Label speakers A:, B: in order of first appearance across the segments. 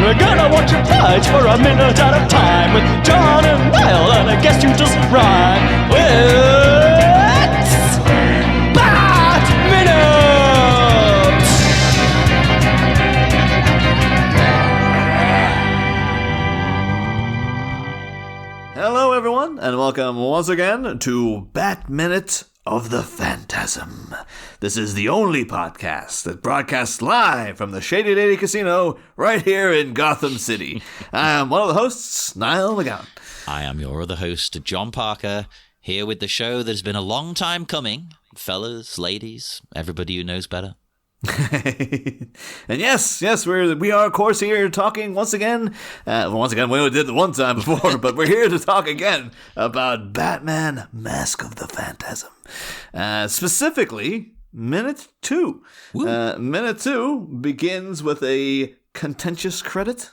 A: We're gonna watch him fight for a minute at a time with John and Niall, and I guess you just rhyme with Bat Minute!
B: Hello everyone, and welcome once again to Bat Minute of the Phantasm. This is the only podcast that broadcasts live from the Shady Lady Casino right here in Gotham City. I am one of the hosts, Niall McGowan.
C: I am your other host, John Parker, here with the show that has been a long time coming. Fellas, ladies, everybody who knows better.
B: And yes, we are of course here talking once again, we only did the one time before, but we're here to talk again about Batman Mask of the Phantasm. Specifically, Minute 2. Minute 2 begins with a contentious credit,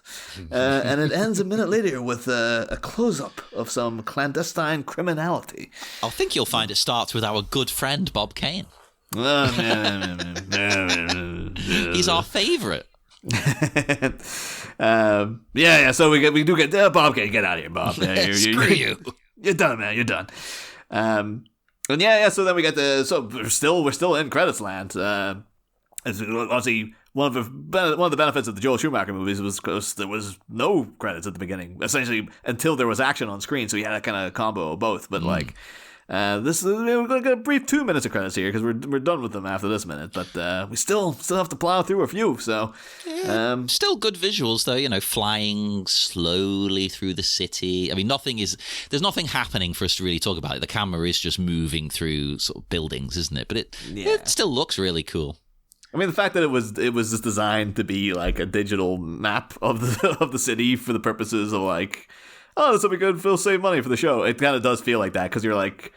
B: and it ends a minute later with a close-up of some clandestine criminality.
C: I think you'll find it starts with our good friend Bob Kane. He's our favourite.
B: So we do get Bob. Get out of here, Bob.
C: Screw you.
B: You're done, man. You're done. And so then we get we're still in credits land. It's obviously one of the benefits of the Joel Schumacher movies was there was no credits at the beginning, essentially until there was action on screen. So you had a kind of combo of both. But we're going to get a brief 2 minutes of credits here because we're done with them after this minute, but we still have to plow through a few. So
C: still good visuals though, flying slowly through the city. I mean, there's nothing happening for us to really talk about it. The camera is just moving through sort of buildings, isn't it? But it still looks really cool.
B: I mean, the fact that it was just designed to be like a digital map of the city for the purposes of like, oh, this will be good. We'll save money for the show. It kind of does feel like that because you're like,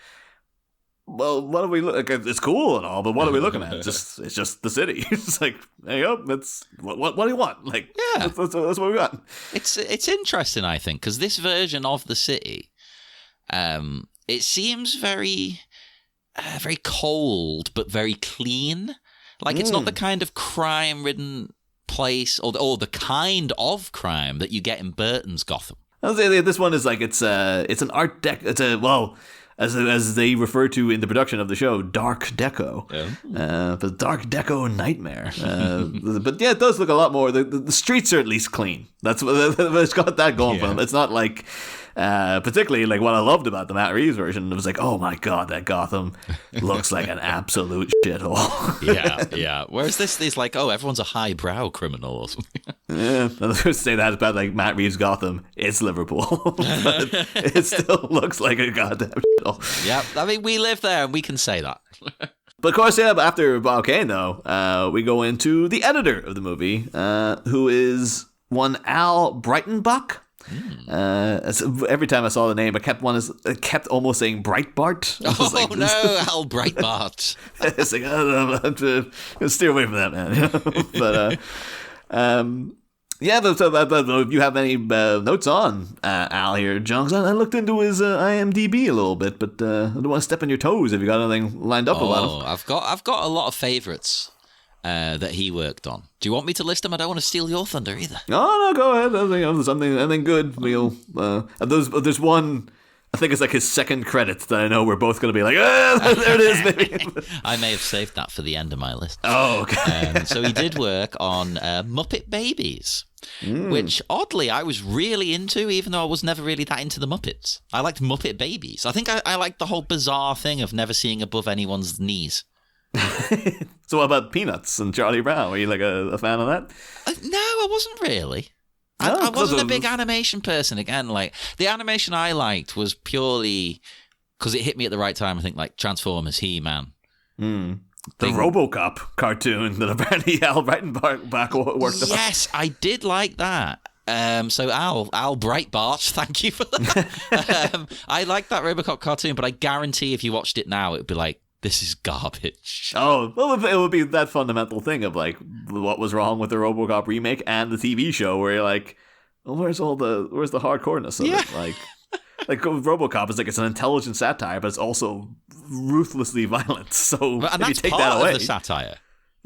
B: well, what are we look? It's cool and all, but what are we looking at? It's just the city. It's like, there you go. That's what do you want? Like, yeah, that's what we got.
C: It's interesting, I think, because this version of the city, it seems very, very cold but very clean. Like it's not the kind of crime-ridden place or the kind of crime that you get in Burton's Gotham.
B: I'll say this one is like it's an art deck. It's as they refer to in the production of the show, dark deco. The dark deco nightmare. But yeah, it does look a lot more. The streets are at least clean. That's what it's got that going for them. It's not like. Particularly like what I loved about the Matt Reeves version, it was like, oh my god, that Gotham looks like an absolute shithole.
C: yeah. Whereas this is like, oh, everyone's a highbrow criminal or something.
B: Yeah, I was going to say that about like Matt Reeves' Gotham. It's Liverpool, but it still looks like a goddamn shithole.
C: Yeah, I mean, we live there and we can say that.
B: But of course, after Bob Kane, though, we go into the editor of the movie, who is one Al Breitenbach. So every time I saw the name, I kept almost saying Breitbart.
C: Al Breitbart.
B: It's like, I don't know, I'm going to steer away from that, man. But if you have any notes on Al here, John, I looked into his IMDb a little bit, but I don't want to step on your toes if you got anything lined up about him.
C: I've got a lot of favourites that he worked on. Do you want me to list them? I don't want to steal your thunder either.
B: No, go ahead. I think there's something good. We'll there's one. I think it's like his second credit that I know we're both going to be like, there it is, baby.
C: I may have saved that for the end of my list.
B: Oh, okay.
C: So he did work on Muppet Babies, which oddly I was really into, even though I was never really that into the Muppets. I liked Muppet Babies. I think I liked the whole bizarre thing of never seeing above anyone's knees.
B: So what about Peanuts and Charlie Brown? Were you like a fan of that?
C: No, I wasn't really. I wasn't a big animation person. Again, like the animation I liked was purely because it hit me at the right time. I think like Transformers, He-Man.
B: The RoboCop cartoon that apparently Al Breitenbach worked on.
C: Yes, I did like that. So Al Breitbart, thank you for that. I liked that RoboCop cartoon, but I guarantee if you watched it now, it would be like, this is garbage.
B: Oh, well, it would be that fundamental thing of like what was wrong with the RoboCop remake and the TV show, where you're like, well, where's the hardcoreness of it? Like RoboCop is like it's an intelligent satire, but it's also ruthlessly violent. So
C: and
B: if
C: that's
B: you take
C: part
B: that away,
C: of the satire.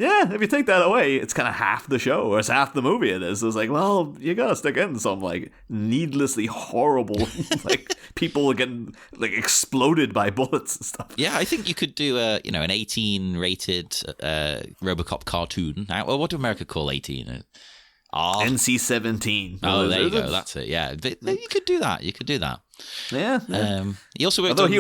B: Yeah, if you take that away, it's kind of half the show, or it's half the movie it is. So it's like, well, you gotta stick in some, like, needlessly horrible, like, people getting, like, exploded by bullets and stuff.
C: Yeah, I think you could do an 18-rated RoboCop cartoon. Now, well, what do America call 18?
B: NC-17.
C: Oh, there you go. That's it. Yeah, you could do that.
B: Yeah.
C: He also worked
B: Although
C: on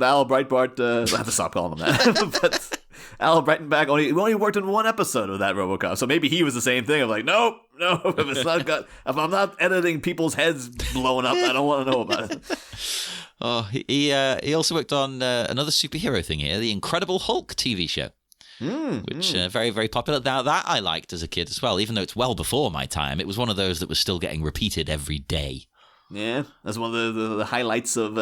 B: Al Breitbart, I have to stop calling him that. But Al Breitenbach only worked in one episode of that RoboCop, so maybe he was the same thing. I'm like, no, if I'm not editing people's heads blowing up, I don't want to know about it.
C: Oh, he also worked on another superhero thing here, the Incredible Hulk TV show. Which very, very popular. Now, that I liked as a kid as well, even though it's well before my time. It was one of those that was still getting repeated every day.
B: Yeah, that's one of the highlights of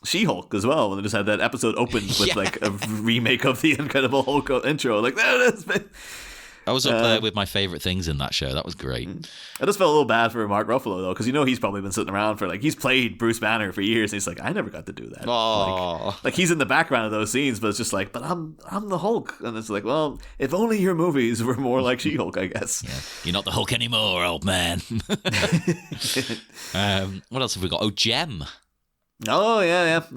B: She-Hulk as well, when they just had that episode open with like a remake of the Incredible Hulk intro. Like, there it is, man.
C: I was up there with my favorite things in that show. That was great.
B: I just felt a little bad for Mark Ruffalo, though, because he's probably been sitting around for, like, he's played Bruce Banner for years, and he's like, I never got to do that. Like he's in the background of those scenes, but it's just like, but I'm the Hulk. And it's like, well, if only your movies were more like She-Hulk, I guess.
C: Yeah. You're not the Hulk anymore, old man. What else have we got? Oh, Gem.
B: Oh, yeah. I have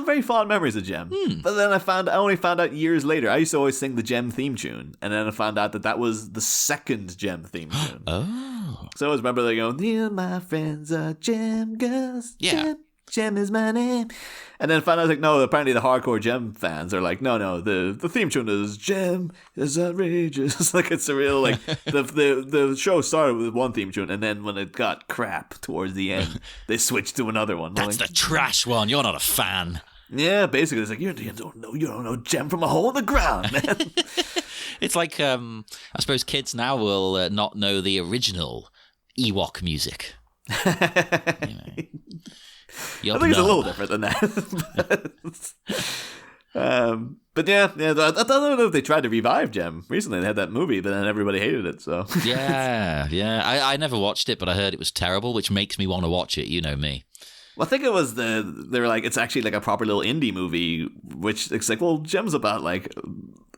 B: very fond memories of Gem. But then I only found out years later. I used to always sing the Gem theme tune, and then I found out that was the second Gem theme tune.
C: Oh.
B: So I always remember they go, "Dear my friends are Gem girls.
C: Yeah.
B: Gem is my name." And then found out, like, no, apparently the hardcore Gem fans are like, no, the theme tune is Gem is outrageous. Like, it's a real, like, the show started with one theme tune, and then when it got crap towards the end, they switched to another one.
C: That's the trash one. You're not a fan.
B: Yeah, basically, it's like, you don't know Gem from a hole in the ground, man.
C: It's like, I suppose kids now will not know the original Ewok music.
B: I think it's a little different than that. But yeah, I don't know if they tried to revive Gem recently. They had that movie, but then everybody hated it. So
C: yeah. I never watched it, but I heard it was terrible, which makes me want to watch it. You know me.
B: Well, I think it was they were like, it's actually like a proper little indie movie, which it's like, well, Gem's about like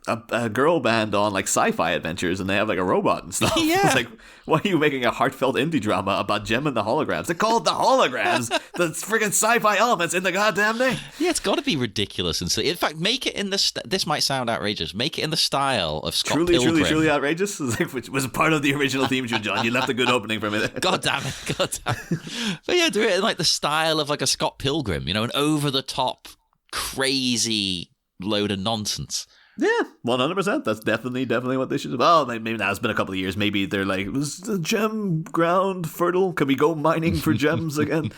B: a girl band on like sci-fi adventures, and they have like a robot and stuff.
C: Yeah.
B: It's like, why are you making a heartfelt indie drama about Gem and the holograms? They're called the holograms. The friggin' sci-fi elements in the goddamn name.
C: Yeah, it's got to be ridiculous and silly. In fact, make it in this might sound outrageous. Make it in the style of Scott Pilgrim.
B: Truly outrageous. Which was part of the original theme tune, John. You left a good opening for me there.
C: God damn it. But yeah, do it in like the style of like a Scott Pilgrim, an over-the-top, crazy load of nonsense.
B: Yeah, 100%. That's definitely what they should do. Well, maybe now it's been a couple of years. Maybe they're like, was the gem ground fertile? Can we go mining for gems again?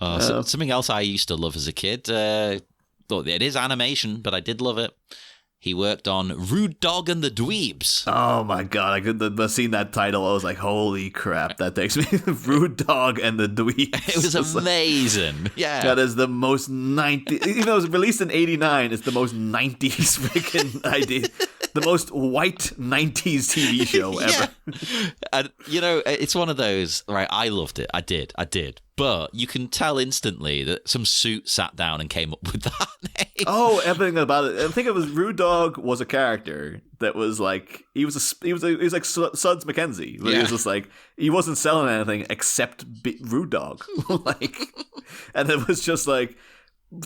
C: Something else I used to love as a kid. Thought it is animation, but I did love it. He worked on Rude Dog and the Dweebs.
B: Oh my god, I could have seen that title. I was like, holy crap, that takes me. Rude Dog and the Dweebs.
C: It was amazing. Yeah.
B: That is the most 90s. Even though it was released in 89, it's the most 90s freaking idea. The most white 90s TV show ever.
C: And, it's one of those, right? I loved it. I did. But you can tell instantly that some suit sat down and came up with that name.
B: Oh, everything about it. I think it was Rude Dog was a character that was like he was like Suds McKenzie. Yeah. He was just like he wasn't selling anything except Rude Dog, and it was just like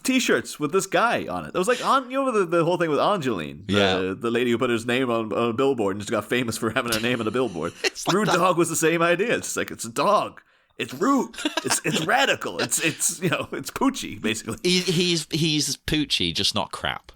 B: T-shirts with this guy on it. It was like the whole thing with Angeline, the lady who put his name on a billboard and just got famous for having her name on a billboard. Rude Dog was the same idea. It's just like it's a dog. It's rude. It's radical. It's Poochie basically.
C: He's Poochie, just not crap.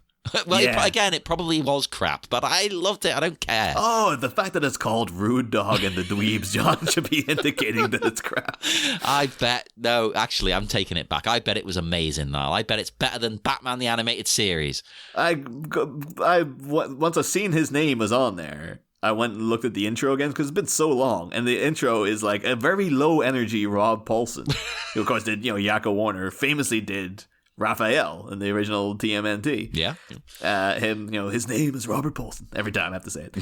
C: Well,
B: yeah.
C: It probably was crap, but I loved it. I don't care.
B: Oh, the fact that it's called Rude Dog and the Dweebs, John, should be indicating that it's crap.
C: I bet. No, actually, I'm taking it back. I bet it was amazing, Niall. I bet it's better than Batman the Animated Series.
B: Once I seen his name was on there, I went and looked at the intro again because it's been so long, and the intro is like a very low energy Rob Paulson, who of course did Yakko Warner, famously did Raphael in the original TMNT.
C: Yeah.
B: His name is Robert Paulson. Every time I have to say it.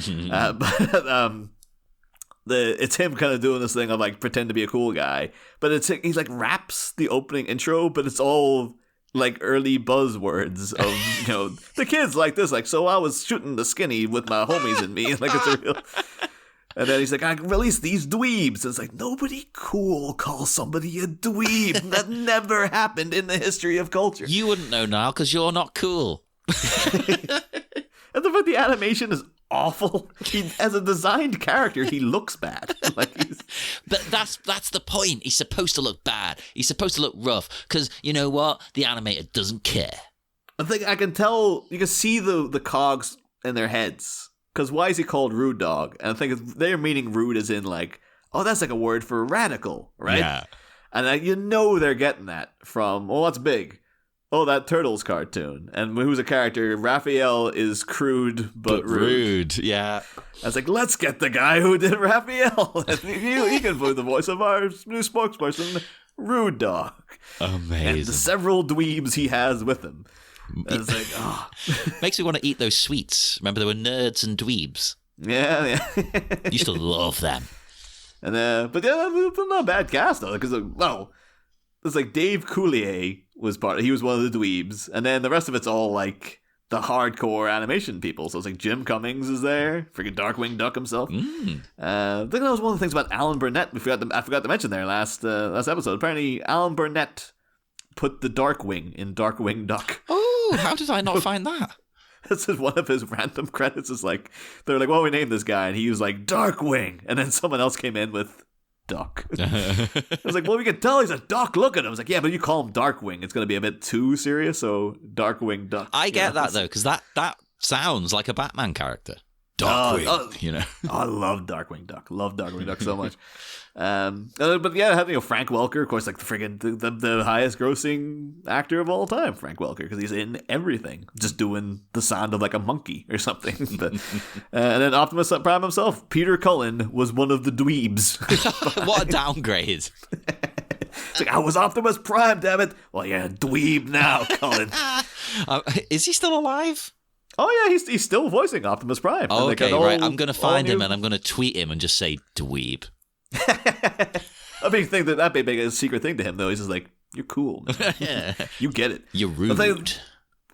B: It's him kind of doing this thing of like pretend to be a cool guy, but he's like raps the opening intro, but it's all like early buzzwords of the kids like this, like, so I was shooting the skinny with my homies and me, like it's a real. And then he's like, I released these dweebs. And it's like, nobody cool calls somebody a dweeb. That never happened in the history of culture.
C: You wouldn't know, Niall, because you're not cool.
B: And the animation is awful. As a designed character, he looks bad.
C: But that's the point. He's supposed to look bad. He's supposed to look rough. Because you know what? The animator doesn't care.
B: I think I can tell, you can see the cogs in their heads. Because why is he called Rude Dog? And I think they're meaning rude as in like, oh, that's like a word for radical, right?
C: Yeah.
B: And they're getting that from, well, what's big? Oh, that Turtles cartoon. And who's a character? Raphael is crude but rude.
C: Yeah.
B: I was like, let's get the guy who did Raphael. He can put the voice of our new spokesperson, Rude Dog.
C: Amazing.
B: And the several dweebs he has with him. And it's like, oh.
C: Makes me want to eat those sweets. Remember, there were nerds and dweebs.
B: Yeah.
C: Used to love them.
B: And but yeah, not a bad cast though, because it's like Dave Coulier was he was one of the dweebs, and then the rest of it's all like the hardcore animation people. So it's like Jim Cummings is there, freaking Darkwing Duck himself. I think that was one of the things about Alan Burnett. I forgot to mention there last episode. Apparently, Alan Burnett put the Darkwing in Darkwing Duck.
C: Oh, how did I not find that?
B: This is one of his random credits. Is like they're like, well, we named this guy, and he was like Darkwing, and then someone else came in with Duck. I was like, well, we can tell he's a duck. Look at him. I was like, yeah, but you call him Darkwing, it's going to be a bit too serious. So Darkwing Duck.
C: I get that though, because that sounds like a Batman character. Darkwing,
B: I love Darkwing Duck. Love Darkwing Duck so much. But yeah, Frank Welker, of course, like the highest grossing actor of all time, Frank Welker, because he's in everything, just doing the sound of like a monkey or something. But, and then Optimus Prime himself, Peter Cullen, was one of the dweebs.
C: What a downgrade.
B: It's like, I was Optimus Prime, damn it. Well, yeah, dweeb now, Cullen.
C: Is he still alive?
B: Oh yeah, he's still voicing Optimus Prime.
C: Oh, okay, right. I'm going to find him and I'm going to tweet him and just say dweeb.
B: I mean, think that'd be a big secret thing to him, though. He's just like, you're cool. You get it.
C: You're rude.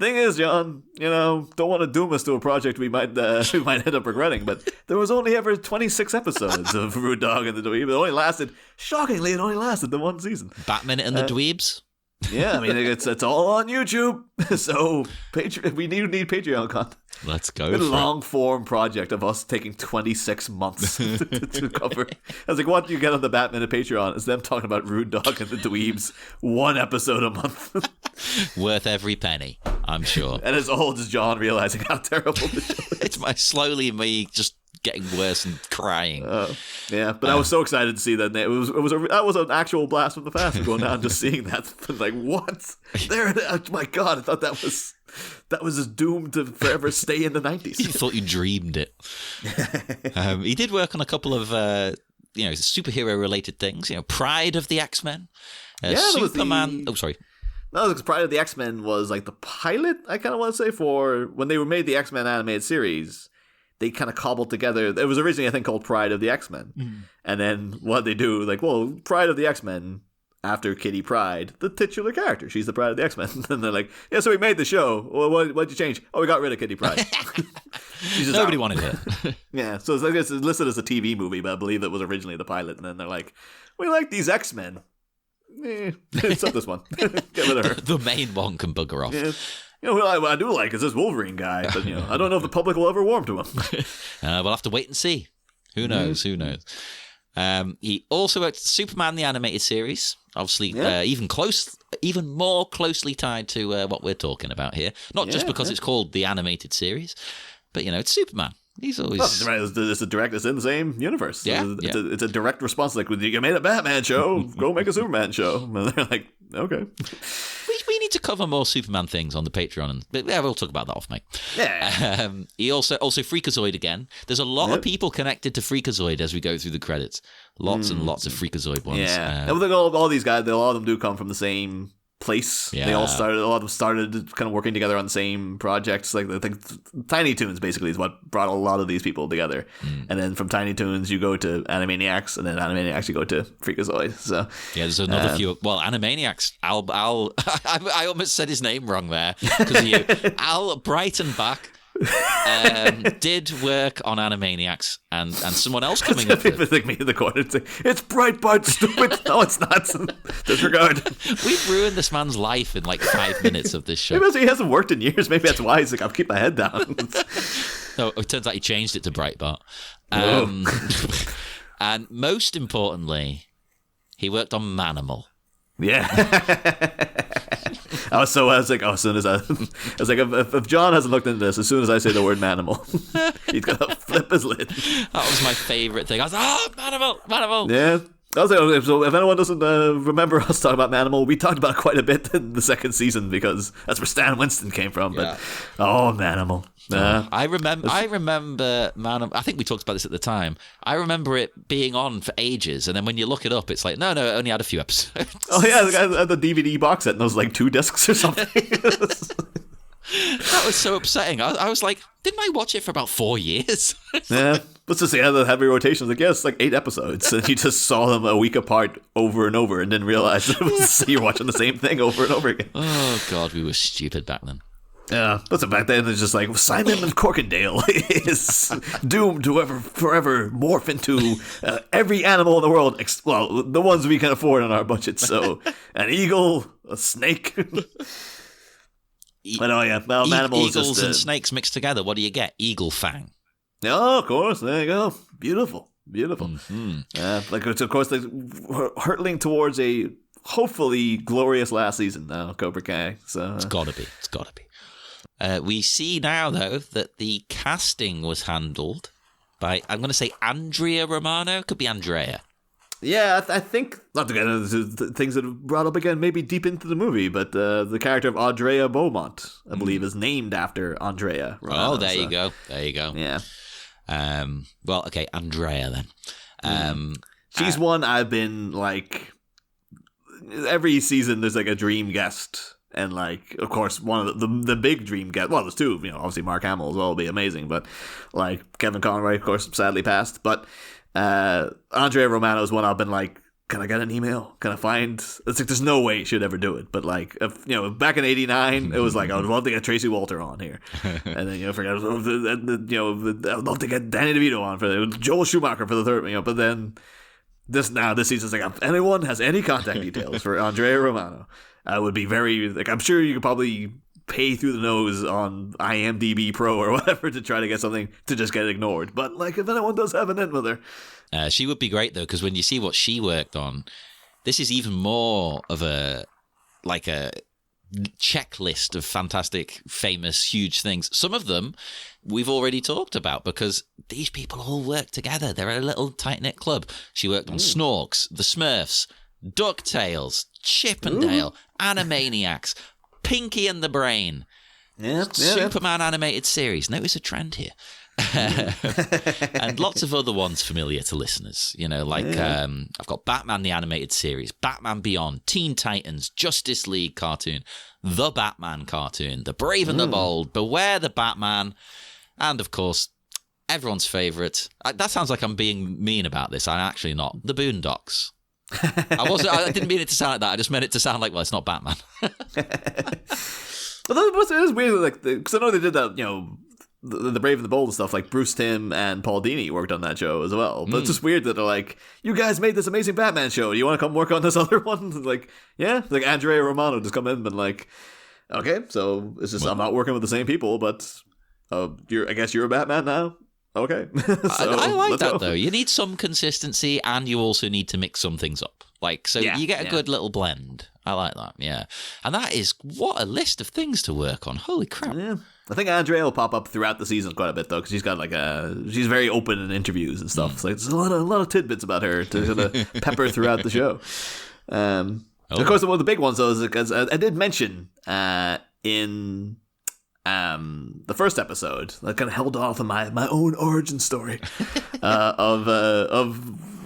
B: Thing is, John, don't want to doom us to a project we might end up regretting, but there was only ever 26 episodes of Rude Dog and the Dweeb. Shockingly, it only lasted the one season.
C: Batman and the Dweebs?
B: Yeah, I mean, it's all on YouTube. So we need Patreon content.
C: Let's go.
B: It's a long-form project of us taking 26 months to cover. I was like, what do you get on the Batman and Patreon? It's them talking about Rude Dog and the Dweebs, one episode a month.
C: Worth every penny, I'm sure.
B: And it's all just John realizing how terrible the show is.
C: It's slowly me just getting worse and crying.
B: Yeah, but I was so excited to see that. That was an actual blast from the past. Going down and just seeing that, like, what? There, oh my God! I thought that was just doomed to forever stay in the 90s.
C: You thought you dreamed it. He did work on a couple of superhero related things. Pride of the X-Men, Superman. Oh, sorry.
B: No, because Pride of the X-Men was like the pilot. I kind of want to say for when they made the X-Men animated series. They kind of cobbled together. It was originally, I think, called Pride of the X-Men. Mm. And then what they do, like, well, Pride of the X-Men, after Kitty Pryde, the titular character. She's the Pride of the X-Men. And they're like, yeah, so we made the show. Well, what'd you change? Oh, we got rid of Kitty Pryde.
C: Nobody wanted her.
B: Yeah, so it's listed as a TV movie, but I believe it was originally the pilot. And then they're like, we like these X-Men. Except this one. Get rid of her.
C: The main one can bugger off.
B: Yeah. What I do like is this Wolverine guy, but I don't know if the public will ever warm to him.
C: We'll have to wait and see. Who knows? Who knows? He also worked Superman the animated series, obviously even more closely tied to what we're talking about here. Not just because it's called the animated series, but it's Superman. He's always
B: it's it's in the same universe.
C: Yeah,
B: it's a direct response. Like, you made a Batman show, go make a Superman show. And they're like, okay.
C: We need to cover more Superman things on the Patreon, but we'll talk about that off, mate.
B: Yeah.
C: He also Freakazoid again. There's a lot of people connected to Freakazoid as we go through the credits. Lots and lots of Freakazoid ones.
B: Yeah. All these guys, a lot of them do come from the same place.
C: Yeah.
B: They all started. A lot of them started kind of working together on the same projects. Like I think Tiny Toons basically is what brought a lot of these people together. And then from Tiny Toons you go to Animaniacs, and then Animaniacs you go to Freakazoid. So
C: yeah, there's another few. Well, Animaniacs. Al I almost said his name wrong there because of you. Al Breitenbach did work on Animaniacs, and someone else coming up.
B: People think me in the corner. It's Breitbart, stupid. No, it's not. Disregard.
C: We've ruined this man's life in like 5 minutes of this show.
B: Maybe he hasn't worked in years. Maybe that's why he's like, I'll keep my head down.
C: No, it turns out he changed it to Breitbart. And most importantly, he worked on Manimal.
B: Yeah. I was like, as soon as I was like, if John hasn't looked into this, as soon as I say the word Manimal, he's gonna flip his lid.
C: That was my favorite thing. I was like, Manimal.
B: Yeah. I was like, so if anyone doesn't remember us talking about Manimal, we talked about it quite a bit in the second season because that's where Stan Winston came from. But Manimal.
C: I remember Manimal. I think we talked about this at the time. I remember it being on for ages, and then when you look it up, it's like, no, it only had a few episodes.
B: Oh yeah, the guy had the DVD box set, and there was like 2 discs or something.
C: That was so upsetting. I was like, didn't I watch it for about 4 years?
B: Yeah. Let's just say the heavy rotations. Like, yeah, it's like 8 episodes, and you just saw them a week apart over and over, and didn't realize it was you're watching the same thing over and over again.
C: Oh God, we were stupid back then.
B: Yeah, but so back then it's just like Simon and Corkindale is doomed to forever morph into every animal in the world. Well, the ones we can afford on our budget. So an eagle, a snake. But animals
C: eagles
B: just,
C: and snakes mixed together. What do you get? Eagle fang.
B: Oh, of course. There you go. Beautiful. Like it's of course like hurtling towards a hopefully glorious last season now, Cobra Kai. So
C: it's gotta be. We see now though that the casting was handled by, I'm going to say Andrea Romano. Could be Andrea.
B: Yeah, I think, not to get into things that have brought up again, maybe deep into the movie, but the character of Audrea Beaumont, I believe, is named after Andrea Romano.
C: Oh, there you go.
B: Yeah.
C: Well, okay, Andrea then.
B: She's one I've been, like, every season there's, like, a dream guest. And, like, of course, one of the big dream guests, well, there's 2, obviously Mark Hamill as well will be amazing, but, like, Kevin Conroy, of course, sadly passed, but Andrea Romano is one I've been like, can I get an email? Can I find? It's like there's no way she'd ever do it. But like, if, back in '89, it was like I would love to get Tracy Walter on here, and then I'd love to get Danny DeVito on for Joel Schumacher for the third. But then this season's like, if anyone has any contact details for Andrea Romano, I would be very like, I'm sure you could probably pay through the nose on IMDb Pro or whatever to try to get something to just get ignored. But like, if anyone does have an in with her,
C: she would be great though, because when you see what she worked on, this is even more of a checklist of fantastic, famous, huge things. Some of them we've already talked about because these people all work together. They're a little tight-knit club. She worked on Snorks, The Smurfs, DuckTales, Chip and Dale, Animaniacs, Pinky and the Brain, Superman animated series. Notice a trend here. And lots of other ones familiar to listeners. I've got Batman the animated series, Batman Beyond, Teen Titans, Justice League cartoon, The Batman cartoon, The Brave and the Bold, Beware the Batman, and of course, everyone's favorite. That sounds like I'm being mean about this. I'm actually not. The Boondocks. I didn't mean it to sound like that. I just meant it to sound like, well, it's not Batman.
B: Well, it is weird, like, because I know they did that, the Brave and the Bold and stuff, like Bruce Timm and Paul Dini worked on that show as well. But it's just weird that they're like, you guys made this amazing Batman show. Do you want to come work on this other one? Like, yeah. Like Andrea Romano just come in and been like, okay, so it's just, I'm not working with the same people, but I guess you're a Batman now? Okay.
C: I like that, though. You need some consistency, and you also need to mix some things up. You get a good little blend. I like that, yeah. And that is, what a list of things to work on. Holy crap.
B: Yeah. I think Andrea will pop up throughout the season quite a bit, though, because she's got she's very open in interviews and stuff. So there's a lot of tidbits about her to sort of pepper throughout the show. Of course, one of the big ones, though, is because I did mention in the first episode, I kind of held off on my own origin story of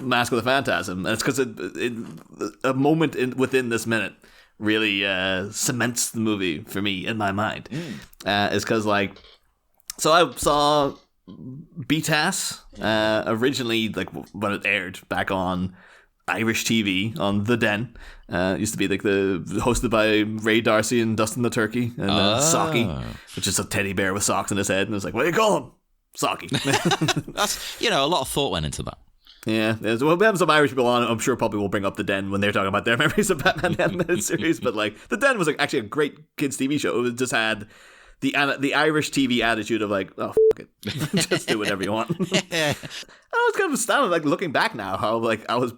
B: Mask of the Phantasm, and it's because a moment within this minute really cements the movie for me in my mind. Is because like, so I saw BTAS originally, like when it aired back on Irish TV on The Den. It used to be like hosted by Ray Darcy and Dustin the Turkey and Saki, which is a teddy bear with socks in his head, and it was like, what do you call him? Saki.
C: That's, a lot of thought went into that.
B: Yeah, well, we have some Irish people on. I'm sure probably will bring up The Den when they're talking about their memories of Batman the Animated Series. But like, The Den was like actually a great kids TV show. It just had the Irish TV attitude of like, oh, fuck it, just do whatever you want. I was kind of astounded, like looking back now, how like I was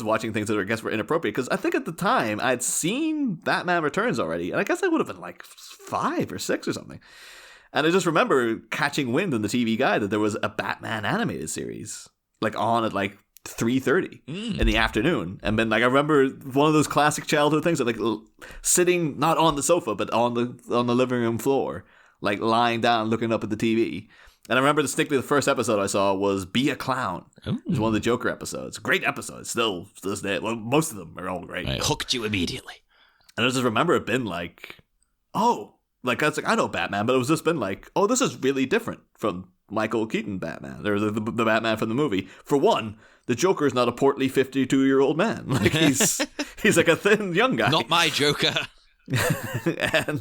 B: watching things that I guess were inappropriate, because I think at the time I'd seen Batman Returns already, and I guess I would have been like 5 or 6 or something. And I just remember catching wind in the TV guide that there was a Batman animated series like on at like 3:30 in the afternoon, and then like I remember one of those classic childhood things of like sitting not on the sofa but on the living room floor, like lying down looking up at the TV. And I remember distinctly the first episode I saw was Be a Clown. It was one of the Joker episodes. Great episode, still to this day. Well, most of them are all great.
C: Right. Hooked you immediately. And
B: I just remember it being like, oh, like I was like, I know Batman, but it was just been like, oh, this is really different from Michael Keaton Batman, or the Batman from the movie. For one, the Joker is not a portly 52-year-old man. Like he's like a thin young guy.
C: Not my Joker.
B: and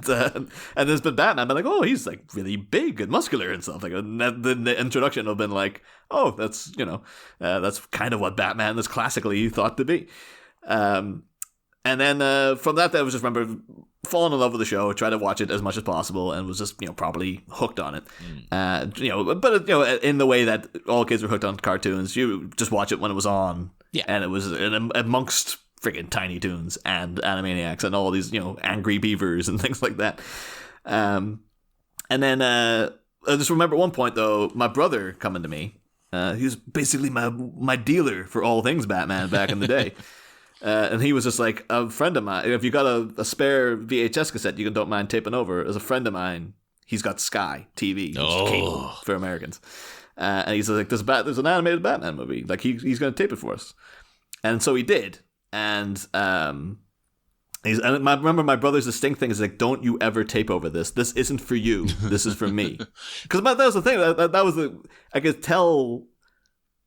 B: there's been Batman, but like, oh, he's like really big and muscular and stuff. Like the introduction have been like, oh, that's that's kind of what Batman is classically thought to be. And then from that, I was just remember falling in love with the show, tried to watch it as much as possible, and was just properly hooked on it. But in the way that all kids were hooked on cartoons, you just watch it when it was on, and it was amongst freaking Tiny Toons and Animaniacs and all these Angry Beavers and things like that. And then I just remember at one point though, my brother coming to me. He was basically my dealer for all things Batman back in the day. And he was just like, a friend of mine, if you got a spare VHS cassette you don't mind taping over, as a friend of mine, he's got Sky TV, which is cable for Americans. And he's like, there's an animated Batman movie. Like, he's going to tape it for us. And so he did. And I remember my brother's distinct thing is like, don't you ever tape over this. This isn't for you. This is for me. Because that was the thing. That was I could tell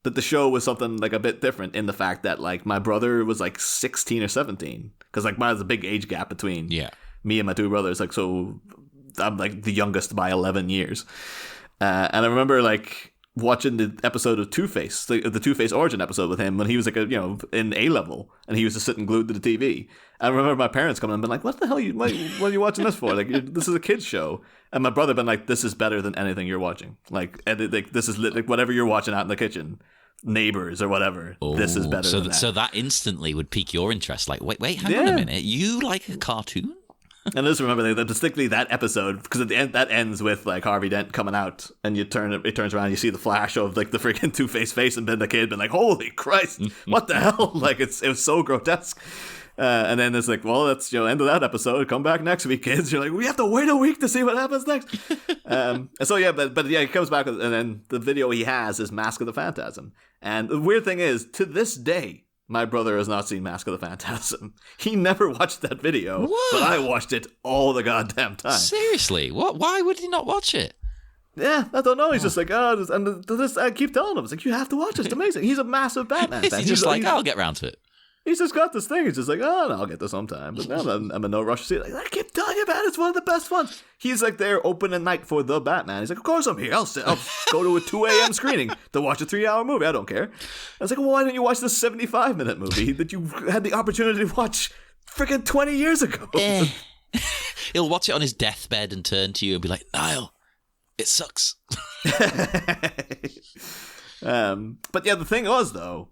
B: that the show was something like a bit different in the fact that like my brother was like 16 or 17, because like there's a big age gap between me and my two brothers. Like, so I'm like the youngest by 11 years. And I remember like watching the episode of Two-Face, the Two-Face origin episode with him when he was like in A level, and he was just sitting glued to the TV. I remember my parents coming and been like, "What the hell what are you watching this for? Like, this is a kid's show." And my brother been like, "This is better than anything you're watching. Like, this is like whatever you're watching out in the kitchen, Neighbors or whatever. This is better than that."
C: So that instantly would pique your interest. Like, wait, hang on a minute. You like a cartoon?
B: And I just remember that distinctly that episode, because at the end that ends with like Harvey Dent coming out, and it turns around, and you see the flash of like the freaking Two-Face face, and then the kid been like, "Holy Christ, what the hell!" Like it was so grotesque. And then it's like, well, that's end of that episode. Come back next week, kids. You're like, we have to wait a week to see what happens next. And so but he comes back, and then the video he has is Mask of the Phantasm. And the weird thing is, to this day, my brother has not seen Mask of the Phantasm. He never watched that video, but I watched it all the goddamn time.
C: Seriously? What? Why would he not watch it?
B: Yeah, I don't know. He's just like, I keep telling him, it's like, you have to watch it. It's amazing. He's a massive Batman fan.
C: He's just like, I'll get round to it.
B: He's just got this thing. He's just like, oh, no, I'll get this sometime. But no, I'm in no rush to see it. Like, I keep telling you, man, it's one of the best ones. He's like there opening night for The Batman. He's like, of course I'm here. I'll go to a 2 a.m. screening to watch a 3-hour movie. I don't care. I was like, well, why didn't you watch the 75-minute movie that you had the opportunity to watch freaking 20 years ago?
C: He'll watch it on his deathbed and turn to you and be like, Niall, it sucks.
B: But yeah, the thing was, though,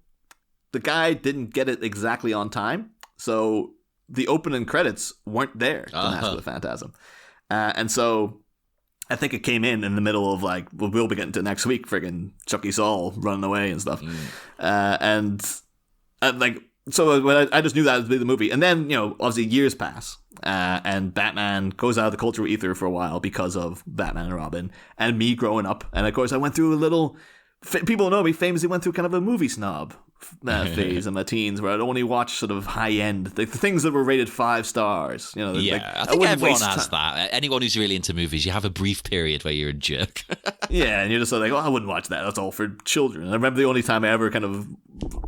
B: the guy didn't get it exactly on time, so the opening credits weren't there to Mask of the Phantasm. And so I think it came in the middle of like, we'll be getting to next week, friggin' Chucky Saul running away and stuff. So when I just knew that would be the movie. And then, obviously years pass, and Batman goes out of the cultural ether for a while because of Batman and Robin, and me growing up. And of course I went through people know me, famously went through kind of a movie snob phase in my teens where I'd only watch sort of high end, the things that were rated 5 stars. You know,
C: I think everyone has that. Anyone who's really into movies, you have a brief period where you're a jerk.
B: Yeah, and you're just like, oh, I wouldn't watch that. That's all for children. And I remember the only time I ever kind of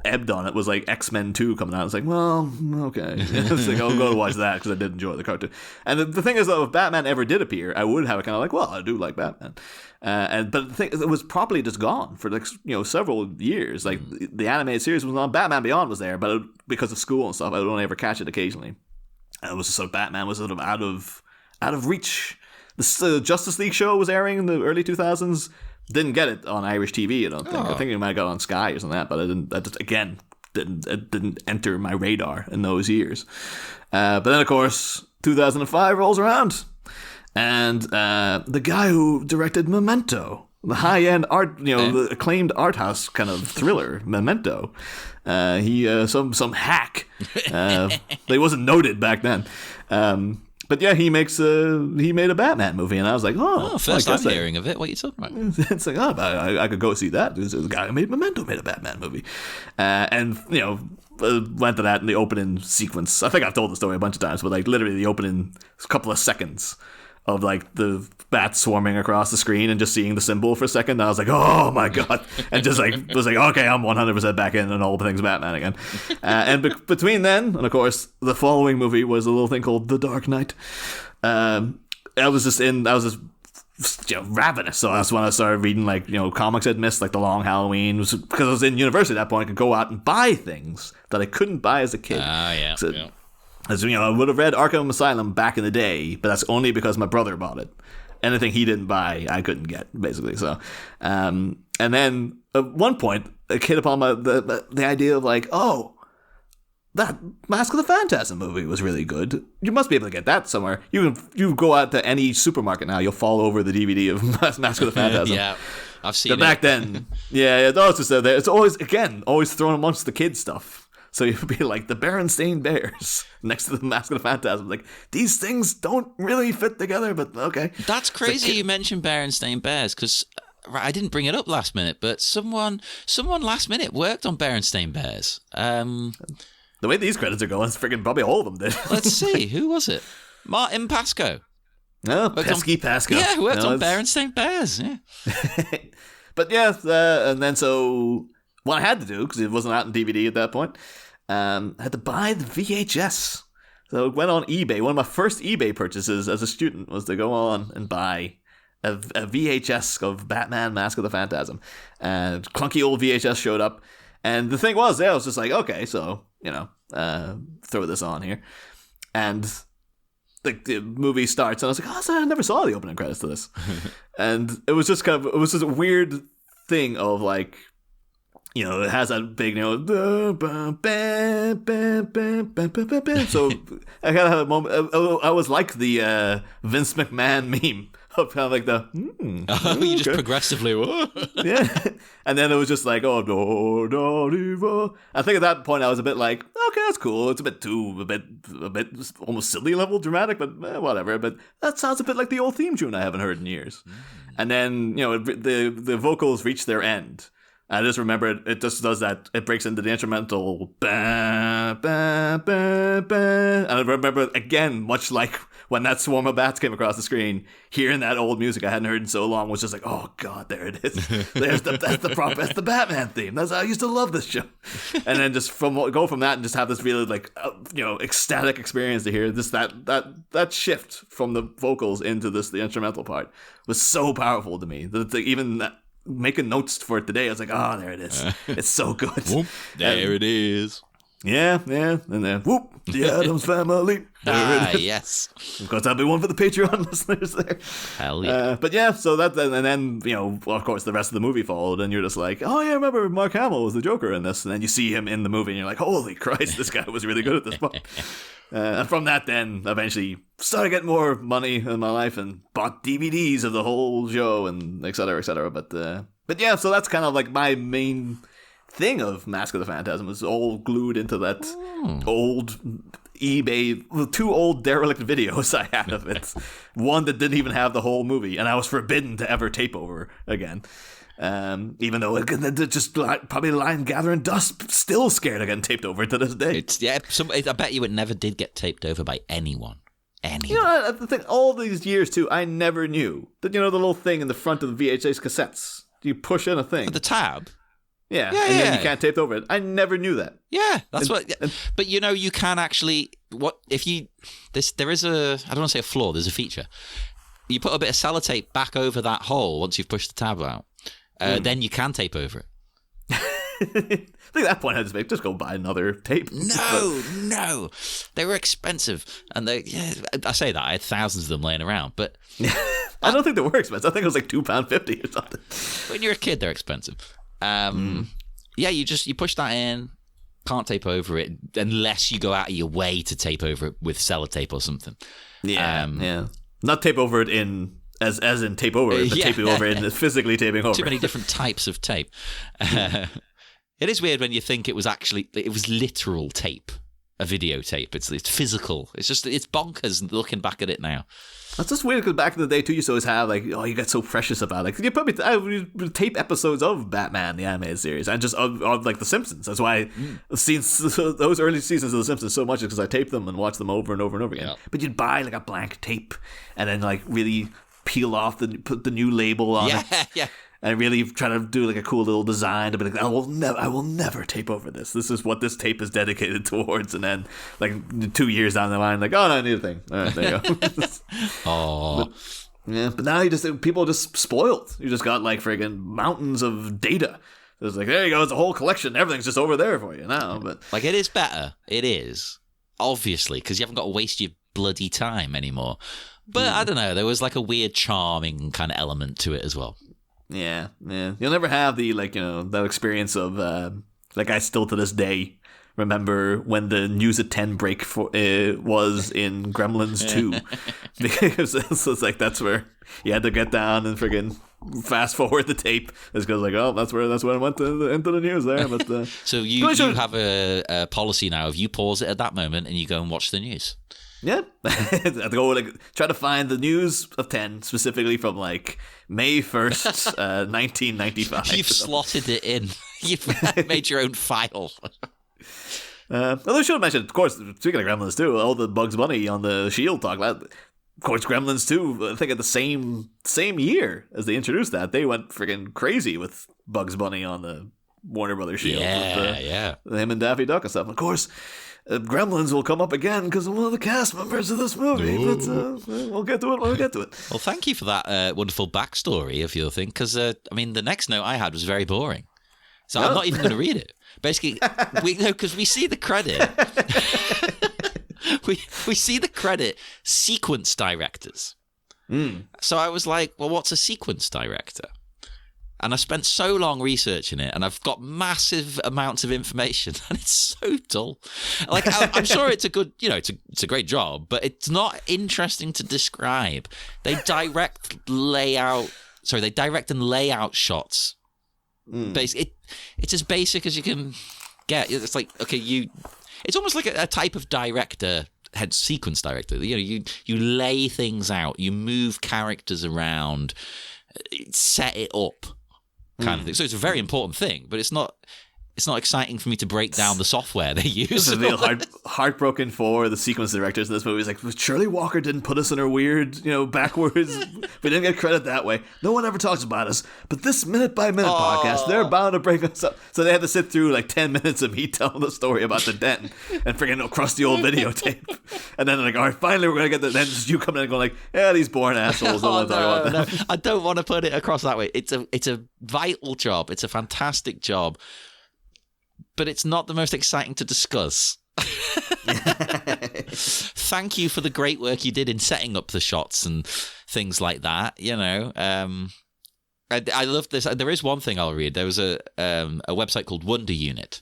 B: ebbed on it was like X-Men 2 coming out. It's like, well, okay. It's like, I'll go to watch that because I did enjoy the cartoon. And the thing is, though, if Batman ever did appear, I would have it kind of like, well, I do like Batman. But the thing, it was probably just gone for like several years. Like the animated series was on, Batman Beyond was there, but because of school and stuff, I would only ever catch it occasionally. And it was sort of Batman was sort of out of reach. The Justice League show was airing in the early 2000s. Didn't get it on Irish TV. I don't think. I think it might have got it on Sky or something like that, but I didn't. That just, again, didn't enter my radar in those years. But then, of course, 2005 rolls around. And the guy who directed Memento, the high-end art, the acclaimed art house kind of thriller, Memento, he some hack. He wasn't noted back then. But yeah, he made a Batman movie, and I was like,
C: first time hearing of it. What are you talking about?
B: It's like, I could go see that. The guy who made Memento made a Batman movie, and went to that in the opening sequence. I think I've told the story a bunch of times, but like literally the opening couple of seconds of like the bats swarming across the screen and just seeing the symbol for a second, and I was like, oh my god, and just like was like, okay, I'm 100% back in and all things Batman again. And between then and of course the following movie was a little thing called The Dark Knight. I was just ravenous, so that's when I started reading like comics I'd missed, like The Long Halloween, because I was in university at that point. I could go out and buy things that I couldn't buy as a kid. As I would have read Arkham Asylum back in the day, but that's only because my brother bought it. Anything he didn't buy, I couldn't get, basically. So, and then at one point, it hit upon the idea of like, oh, that Mask of the Phantasm movie was really good. You must be able to get that somewhere. You go out to any supermarket now, you'll fall over the DVD of Mask of the Phantasm.
C: Yeah, I've seen it.
B: Back then, it's always just there. It's always thrown amongst the kid stuff. So you'd be like the Berenstain Bears next to the Mask of the Phantasm. Like, these things don't really fit together, but okay.
C: That's crazy you mentioned Berenstain Bears, because I didn't bring it up last minute, but someone last minute worked on Berenstain Bears.
B: The way these credits are going, it's freaking probably all of them did.
C: Let's see, who was it? Martin Pascoe.
B: No, Pesky Pascoe.
C: Yeah, worked on Berenstain Bears, yeah.
B: But yeah, and then so what I had to do, because it wasn't out on DVD at that point, I had to buy the VHS. So I went on eBay. One of my first eBay purchases as a student was to go on and buy a VHS of Batman Mask of the Phantasm. And clunky old VHS showed up. And the thing was, I was just like, okay, so, throw this on here. And the movie starts, and I was like, I never saw the opening credits to this. And it was just a weird thing of like, it has that big, so I kind of had a moment. I was like the Vince McMahon meme of kind of like the.
C: You just progressively.
B: Yeah, and then it was just like, I think at that point I was a bit like, okay, that's cool. It's a bit almost silly level dramatic, but whatever. But that sounds a bit like the old theme tune I haven't heard in years. And then the vocals reach their end. I just remember it just does that. It breaks into the instrumental. Bah, bah, bah, bah. And I remember, again, much like when that swarm of bats came across the screen, hearing that old music I hadn't heard in so long was just like, oh, God, there it is. That's the Batman theme. I used to love this show. And then just go from that and just have this really, like, ecstatic experience to hear this, that shift from the vocals into the instrumental part was so powerful to me. Even that, making notes for it today, I was like, there it is. It's so good.
C: Whoop, there it is.
B: Yeah. And then, whoop, the Addams Family. There it is.
C: Yes.
B: Of course, that'll be one for the Patreon listeners there.
C: Hell yeah.
B: But yeah, so that, and then, of course, the rest of the movie followed, and you're just like, oh yeah, I remember Mark Hamill was the Joker in this. And then you see him in the movie, and you're like, holy Christ, this guy was really good at this part. And from that, then, eventually started getting more money in my life and bought DVDs of the whole show and et cetera, et cetera. But yeah, so that's kind of like my main thing of Mask of the Phantasm was all glued into that old eBay, the 2 old derelict videos I had of it. One that didn't even have the whole movie, and I was forbidden to ever tape over again. Even though it just probably lying gathering dust, still scared of getting taped over to this day.
C: I bet you it never did get taped over by anyone.
B: You know, the thing, all these years too, I never knew that, you know, the little thing in the front of the VHS cassettes. You push in a thing.
C: For the tab?
B: Yeah, and then you can't tape over it. I never knew that.
C: Yeah, that's but you know, you can actually, there is I don't want to say a flaw, there's a feature. You put a bit of sellotape back over that hole once you've pushed the tab out. Then you can tape over it.
B: I think at that point I'd just go buy another tape.
C: No, they were expensive, and I say that I had thousands of them laying around, but
B: I don't think they were expensive. I think it was like £2.50 or something.
C: When you're a kid, they're expensive. Yeah, you push that in, can't tape over it unless you go out of your way to tape over it with sellotape or something.
B: Yeah, not tape over it in. As in tape over it, but taping over it and physically taping over.
C: Too many different types of tape. It is weird when you think it was literal tape, a videotape. It's physical. It's bonkers looking back at it now.
B: That's just weird because back in the day too, you used to always have like, oh, you get so precious about it. You probably tape episodes of Batman the animated series and just of like The Simpsons. That's why I've seen those early seasons of The Simpsons so much, because I taped them and watched them over and over and over again. Yeah. But you'd buy like a blank tape and then like really peel off put the new label on it.
C: Yeah.
B: And really try to do like a cool little design to be like, I will never tape over this. This is what this tape is dedicated towards. And then like 2 years down the line, like, oh no, I need a thing. All right, there you go.
C: Oh.
B: But now people are just spoiled. You just got like friggin' mountains of data. It's like, there you go, it's a whole collection. Everything's just over there for you now. But
C: like, it is better. It is, obviously, because you haven't got to waste your bloody time anymore. But I don't know, there was like a weird charming kind of element to it as well.
B: Yeah. You'll never have the, like, you know, that experience of, like, I still to this day remember when the news at 10 break was in Gremlins 2. Because it's like, that's where you had to get down and friggin' fast forward the tape. It's because like, oh, that's when I went into the news there. But
C: so you have a policy now of you pause it at that moment and you go and watch the news.
B: Yeah, I have to go try to find the news of 10 specifically from like May 1st, 1995.
C: You've slotted it in. You've made your own file.
B: Although I should mention, of course, speaking of Gremlins too, all the Bugs Bunny on the Shield talk about. Of course, Gremlins 2, I think at the same year as they introduced that, they went freaking crazy with Bugs Bunny on the Warner Brothers Shield.
C: Yeah.
B: Him and Daffy Duck and stuff. Of course, Gremlins will come up again because of one of the cast members of this movie. But we'll get to it when we get to it.
C: Well, thank you for that wonderful backstory of your thing, because, I mean, the next note I had was very boring. So I'm not even going to read it. Basically, because we see the credit. we see the credit sequence directors. So I was like, well, what's a sequence director? And I spent so long researching it, and I've got massive amounts of information, and it's so dull. Like, I'm sure it's a good, it's a great job, but it's not interesting to describe. They direct and lay out shots. It's as basic as you can get. It's like, okay, it's almost like a type of director, head sequence director. You lay things out, you move characters around, set it up, kind of thing. So it's a very important thing, but it's not exciting for me to break down the software they use.
B: I feel heartbroken for the sequence directors in this movie. It's like, Shirley Walker didn't put us in her weird, backwards. We didn't get credit that way. No one ever talks about us. But this minute by minute podcast, they're bound to break us up. So they had to sit through like 10 minutes of me telling the story about the dent and freaking crusty old videotape. And then like, all right, finally we're gonna get the. Then you come in and go like, yeah, these boring assholes don't want to talk about that.
C: No. I don't want to put it across that way. It's a vital job. It's a fantastic job. But it's not the most exciting to discuss. Thank you for the great work you did in setting up the shots and things like that. I love this. There is one thing I'll read. There was a website called Wonder Unit,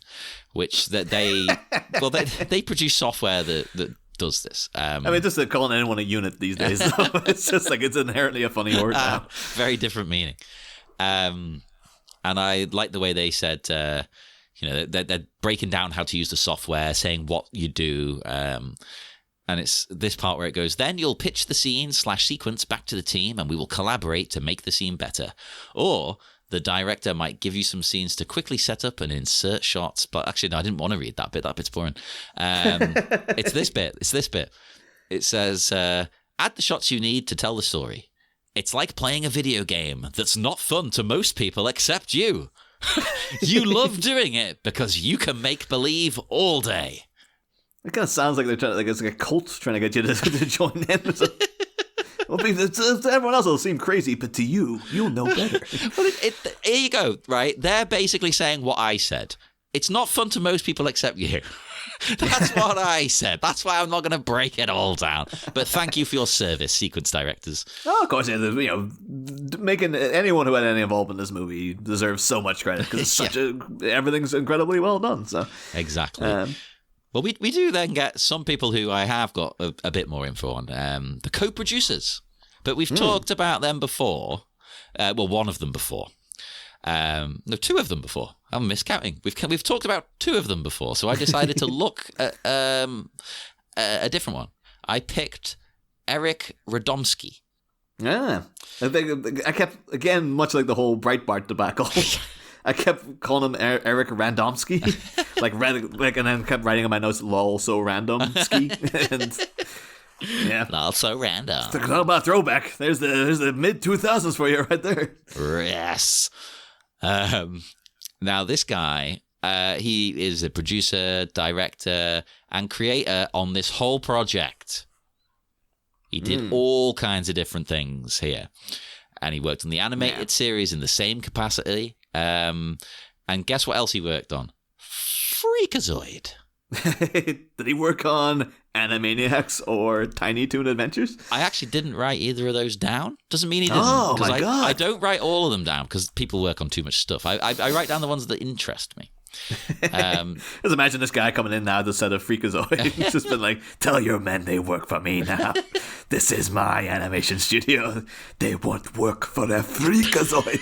C: which they produce software that does this. I
B: mean, just calling anyone a unit these days, though, it's just like it's inherently a funny word now.
C: Very different meaning. And I like the way they said, You know, they're breaking down how to use the software, saying what you do. And it's this part where it goes, then you'll pitch the scene/sequence back to the team and we will collaborate to make the scene better. Or the director might give you some scenes to quickly set up and insert shots. But actually, no, I didn't want to read that bit. That bit's boring. It's this bit. It says, add the shots you need to tell the story. It's like playing a video game that's not fun to most people except you. You love doing it because you can make believe all day.
B: It kind of sounds like they're trying, like it's like a cult trying to get you to join in. So, well, to everyone else it'll seem crazy, but to you, you'll know better.
C: Well, here you go, right? They're basically saying what I said. It's not fun to most people except you. That's what I said. That's why I'm not going to break it all down. But thank you for your service, sequence directors.
B: Oh, of course, yeah, making anyone who had any involvement in this movie deserves so much credit because everything's incredibly well done. So
C: exactly. Well, we do then get some people who I have got a bit more info on, the co-producers. But we've talked about them before. Well, one of them before. No, two of them before. I'm miscounting. We've talked about two of them before, so I decided to look at a different one. I picked Eric Radomski.
B: Yeah. I kept, again, much like the whole Breitbart debacle, I kept calling him Eric Randomski, and then kept writing in my notes, lol, so randomski. And yeah,
C: Lol, so random.
B: It's not about throwback. There's the mid 2000s for you right there.
C: Yes. Now this guy, he is a producer, director, and creator on this whole project. He did all kinds of different things here. And he worked on the animated series in the same capacity. And guess what else he worked on? Freakazoid.
B: Did he work on Animaniacs or Tiny Toon Adventures?
C: I actually didn't write either of those down. Doesn't mean he didn't.
B: Oh, my God.
C: I don't write all of them down because people work on too much stuff. I write down the ones that interest me.
B: Just imagine this guy coming in now to set a Freakazoid. He's just been like, tell your men they work for me now. This is my animation studio. They want work for a Freakazoid.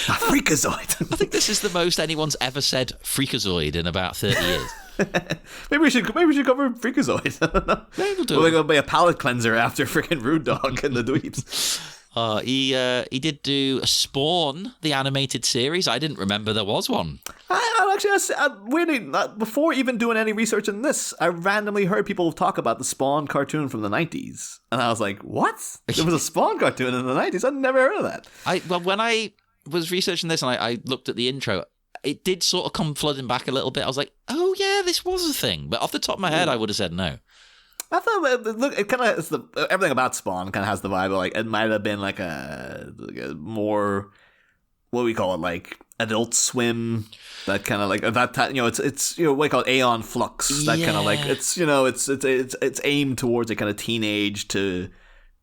B: A Freakazoid.
C: I think this is the most anyone's ever said Freakazoid in about 30 years.
B: Maybe we should cover Freakazoid. I don't know.
C: Yeah, we'll do
B: We're
C: it.
B: going to be a palate cleanser after freaking Rude Dog and the Dweebs.
C: He did do Spawn, the animated series. I didn't remember there was one.
B: Weirdly, before even doing any research in this, I randomly heard people talk about the Spawn cartoon from the 90s. And I was like, what? There was a Spawn cartoon in the 90s? I'd never heard of that.
C: When I was researching this and I looked at the intro, it did sort of come flooding back a little bit. I was like, oh yeah, this was a thing. But off the top of my head, I would have said no.
B: I thought, look, it kind of, everything about Spawn kind of has the vibe of, like, it might have been like a more, what do we call it, like, Adult Swim, that kind of, like, that, it's what we call it, Aeon Flux, that kind of, like, it's, it's aimed towards a kind of teenage to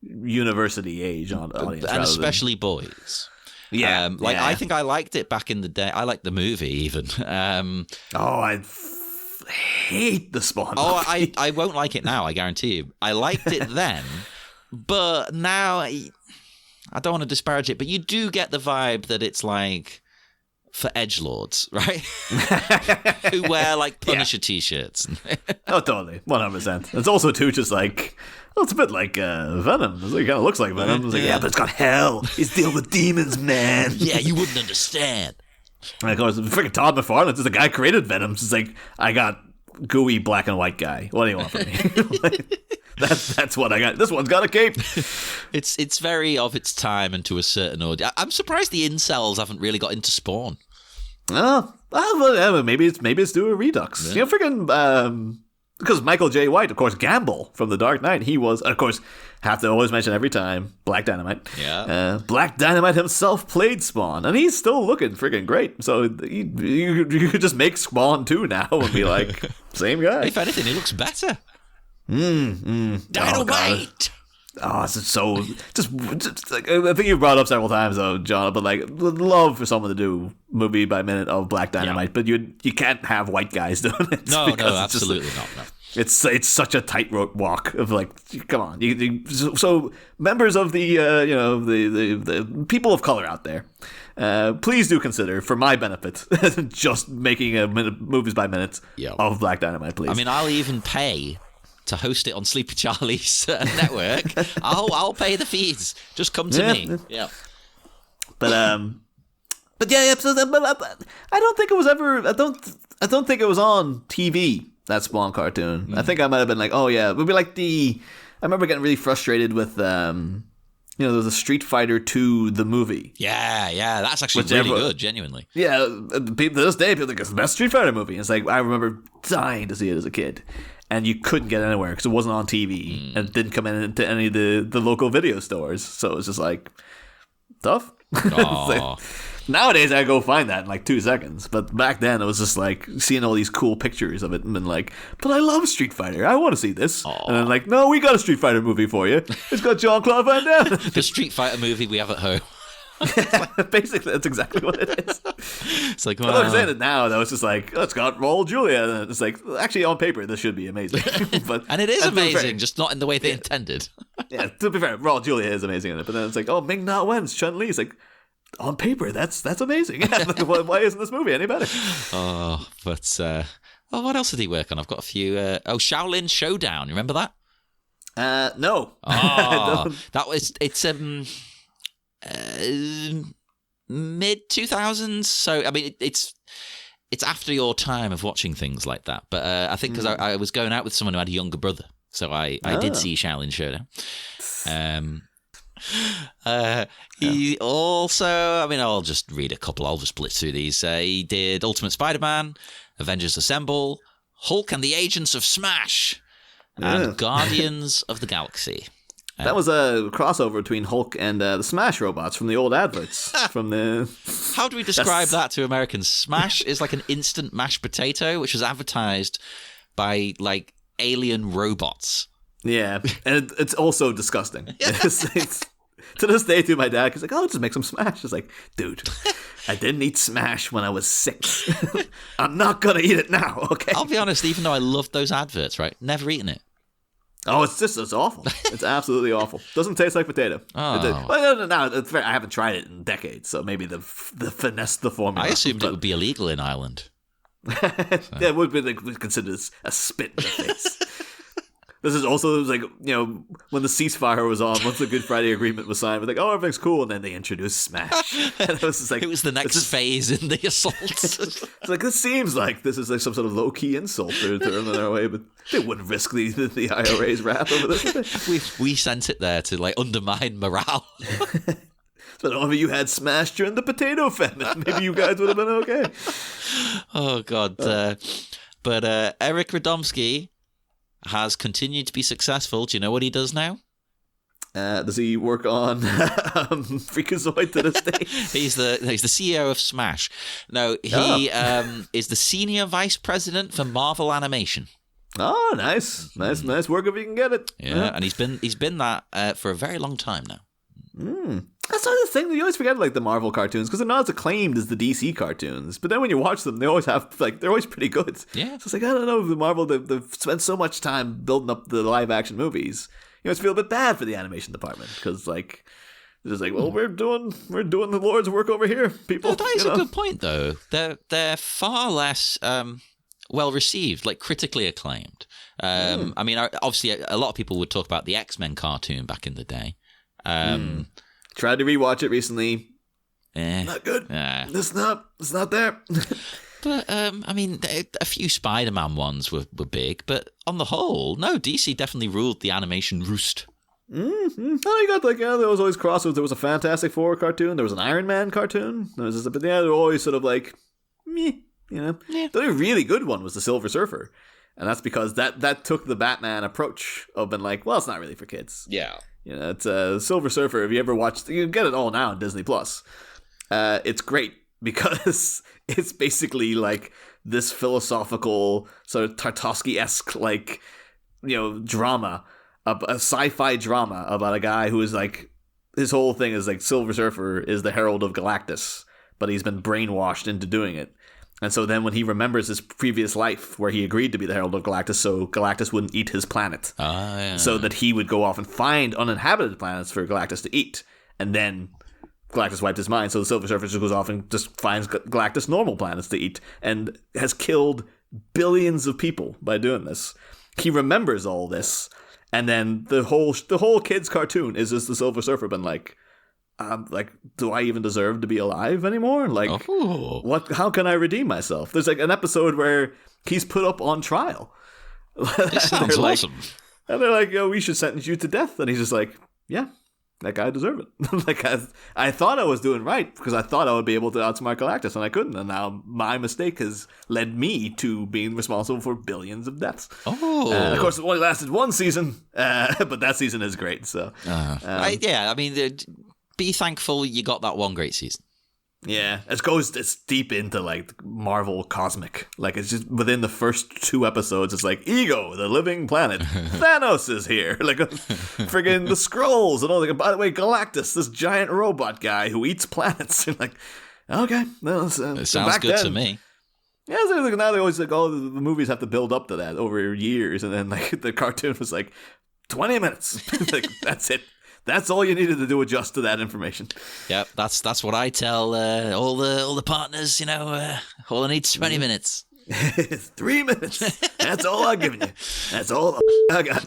B: university age audience.
C: And especially boys.
B: Yeah.
C: I think I liked it back in the day. I liked the movie, even.
B: I hate the Spawn
C: movie. I won't like it now, I guarantee you. I liked it then, but now I don't want to disparage it, but you do get the vibe that it's like for edgelords, right? Who wear like Punisher t-shirts.
B: Oh, totally. 100%. It's also too just like, well, it's a bit like Venom. It kind of looks like Venom. It's like, yeah, but it's got hell. He's dealing with demons, man.
C: Yeah, you wouldn't understand.
B: And of course, freaking Todd McFarlane is the guy who created Venom. It's like, I got gooey black and white guy. What do you want from me? That's what I got. This one's got a cape.
C: It's very of its time and to a certain audience. I'm surprised the incels haven't really got into Spawn.
B: Maybe it's due to Redux.
C: Yeah.
B: Freaking because Michael J. White, of course, Gamble from The Dark Knight, he was, of course, have to always mention every time, Black Dynamite.
C: Yeah.
B: Black Dynamite himself played Spawn, and he's still looking freaking great. So you could just make Spawn 2 now and be like, same guy.
C: If anything, he looks better.
B: Dynamite! Oh, it's so just like, I think you brought it up several times though, John. But like, would love for someone to do movie by minute of Black Dynamite, but you can't have white guys doing it.
C: No, absolutely not. No.
B: It's such a tightrope walk of like, come on. So members of the the people of color out there, please do consider, for my benefit, just making a movies by minute of Black Dynamite, please.
C: I mean, I'll even pay to host it on Sleepy Charlie's network. I'll pay the fees. Just come to me. Yeah.
B: But yeah. So I don't think it was ever. I don't think it was on TV. That Spawn cartoon. I think I might have been like, oh yeah, it would be like I remember getting really frustrated with there was a Street Fighter 2 the movie.
C: Yeah, that's actually really good, genuinely.
B: Yeah, people to this day, people think it's the best Street Fighter movie. It's like, I remember dying to see it as a kid, and you couldn't get it anywhere because it wasn't on TV and it didn't come into any of the local video stores. So it was just like tough. Like, nowadays I go find that in like 2 seconds, but back then it was just like seeing all these cool pictures of it and been like, but I love Street Fighter, I want to see this. Aww. And then like, no, we got a Street Fighter movie for you. It's got Jean-Claude Van Damme.
C: The Street Fighter movie we have at home.
B: Basically, that's exactly what it is.
C: It's like,
B: I'm saying it now, though. It's just like, oh, it's got Raul Julia. And it's like, actually, on paper, this should be amazing.
C: And it is amazing, just not in the way they intended.
B: Yeah, to be fair, Raul Julia is amazing in it. But then it's like, oh, Ming-Na Wen's Chun-Li. It's like, on paper, that's amazing. Why isn't this movie any better?
C: What else did he work on? I've got a few. Shaolin Showdown. You remember that?
B: No.
C: It's mid 2000s. So I mean, it's after your time of watching things like that. But I think because I was going out with someone who had a younger brother, so I did see Shaolin Showdown. He also, I mean, I'll just read a couple. I'll just blitz through these. He did Ultimate Spider-Man, Avengers Assemble, Hulk and the Agents of Smash, and Guardians of the Galaxy.
B: That was a crossover between Hulk and the Smash robots from the old adverts.
C: How do we describe that to Americans? Smash is like an instant mashed potato, which was advertised by like alien robots.
B: Yeah, and it's also disgusting. It's, to this day, too, my dad is like, oh, just make some Smash. It's like, dude, I didn't eat Smash when I was 6. I'm not going to eat it now, okay?
C: I'll be honest, even though I loved those adverts, right? Never eaten it.
B: Oh, it's awful. It's absolutely awful. Doesn't taste like potato.
C: Oh.
B: Well, no, it's fair. I haven't tried it in decades, so maybe the finesse the formula.
C: I assumed it would be illegal in Ireland.
B: Yeah, it would be considered a spit in the face. This is also like, when the ceasefire was on, once the Good Friday Agreement was signed, we're like, oh, everything's cool, and then they introduced Smash. And it was just like,
C: it was the next phase in the assault.
B: It's like, this seems like this is like some sort of low-key insult they're throwing their way, but they wouldn't risk the IRA's wrath over this.
C: We sent it there to like undermine morale.
B: But if you had Smash during the potato famine, maybe you guys would have been okay.
C: Oh, God. But Eric Radomski has continued to be successful. Do you know what he does now?
B: Does he work on Freakazoid to this day?
C: He's the CEO of Smash. No, he is the senior vice president for Marvel Animation.
B: Oh, nice work if you can get it.
C: Yeah, and he's been that for a very long time now.
B: That's not the thing. You always forget like the Marvel cartoons because they're not as acclaimed as the DC cartoons. But then when you watch them, they always have they're always pretty good.
C: Yeah.
B: So it's like, I don't know, the Marvel they've spent so much time building up the live action movies. It's feel a bit bad for the animation department because like it's just like, well, we're doing the Lord's work over here, people.
C: No, that is a good point though. They're far less well received, like critically acclaimed. I mean, obviously, a lot of people would talk about the X-Men cartoon back in the day.
B: Tried to rewatch it recently.
C: Not
B: good. It's not there.
C: But I mean, a few Spider-Man ones were big, but on the whole, no, DC definitely ruled the animation roost.
B: Mm-hmm. Oh, you got there was always crossovers. There was a Fantastic Four cartoon. There was an Iron Man cartoon. But they're always sort of like, meh,
C: Yeah.
B: The only really good one was the Silver Surfer. And that's because that took the Batman approach of being like, well, it's not really for kids.
C: Yeah.
B: It's Silver Surfer. If you ever watched, you can get it all now on Disney Plus. It's great because it's basically like this philosophical sort of Tarkovsky-esque like drama, a sci-fi drama about a guy who is like, his whole thing is like Silver Surfer is the herald of Galactus, but he's been brainwashed into doing it. And so then when he remembers his previous life where he agreed to be the Herald of Galactus so Galactus wouldn't eat his planet.
C: Yeah.
B: So that he would go off and find uninhabited planets for Galactus to eat and then Galactus wiped his mind, so the Silver Surfer just goes off and just finds Galactus normal planets to eat, and has killed billions of people by doing this. He remembers all this, and then the whole kids' cartoon is just the Silver Surfer been like, do I even deserve to be alive anymore? Like, what? How can I redeem myself? There's like an episode where he's put up on trial.
C: This sounds awesome.
B: And they're like, yo, we should sentence you to death. And he's just like, yeah, that guy deserved it. Like, I thought I was doing right because I thought I would be able to outsmart Galactus, and I couldn't. And now my mistake has led me to being responsible for billions of deaths. Of course, it only lasted one season, but that season is great. So,
C: I mean, be thankful you got that one great season.
B: Yeah, it's deep into like Marvel cosmic. Like it's just within the first 2 episodes, it's like Ego, the living planet. Thanos is here. Like friggin' the Skrulls and all. Like, by the way, Galactus, this giant robot guy who eats planets. You're like, okay, well,
C: it sounds good to me.
B: Yeah, so like, now they always like, oh, the movies have to build up to that over years, and then like the cartoon was like 20 minutes. Like that's it. That's all you needed to do, adjust to that information.
C: Yep, that's what I tell all the partners. You know, all I need is 20 minutes.
B: 3 minutes. That's all I've given you. That's all I got.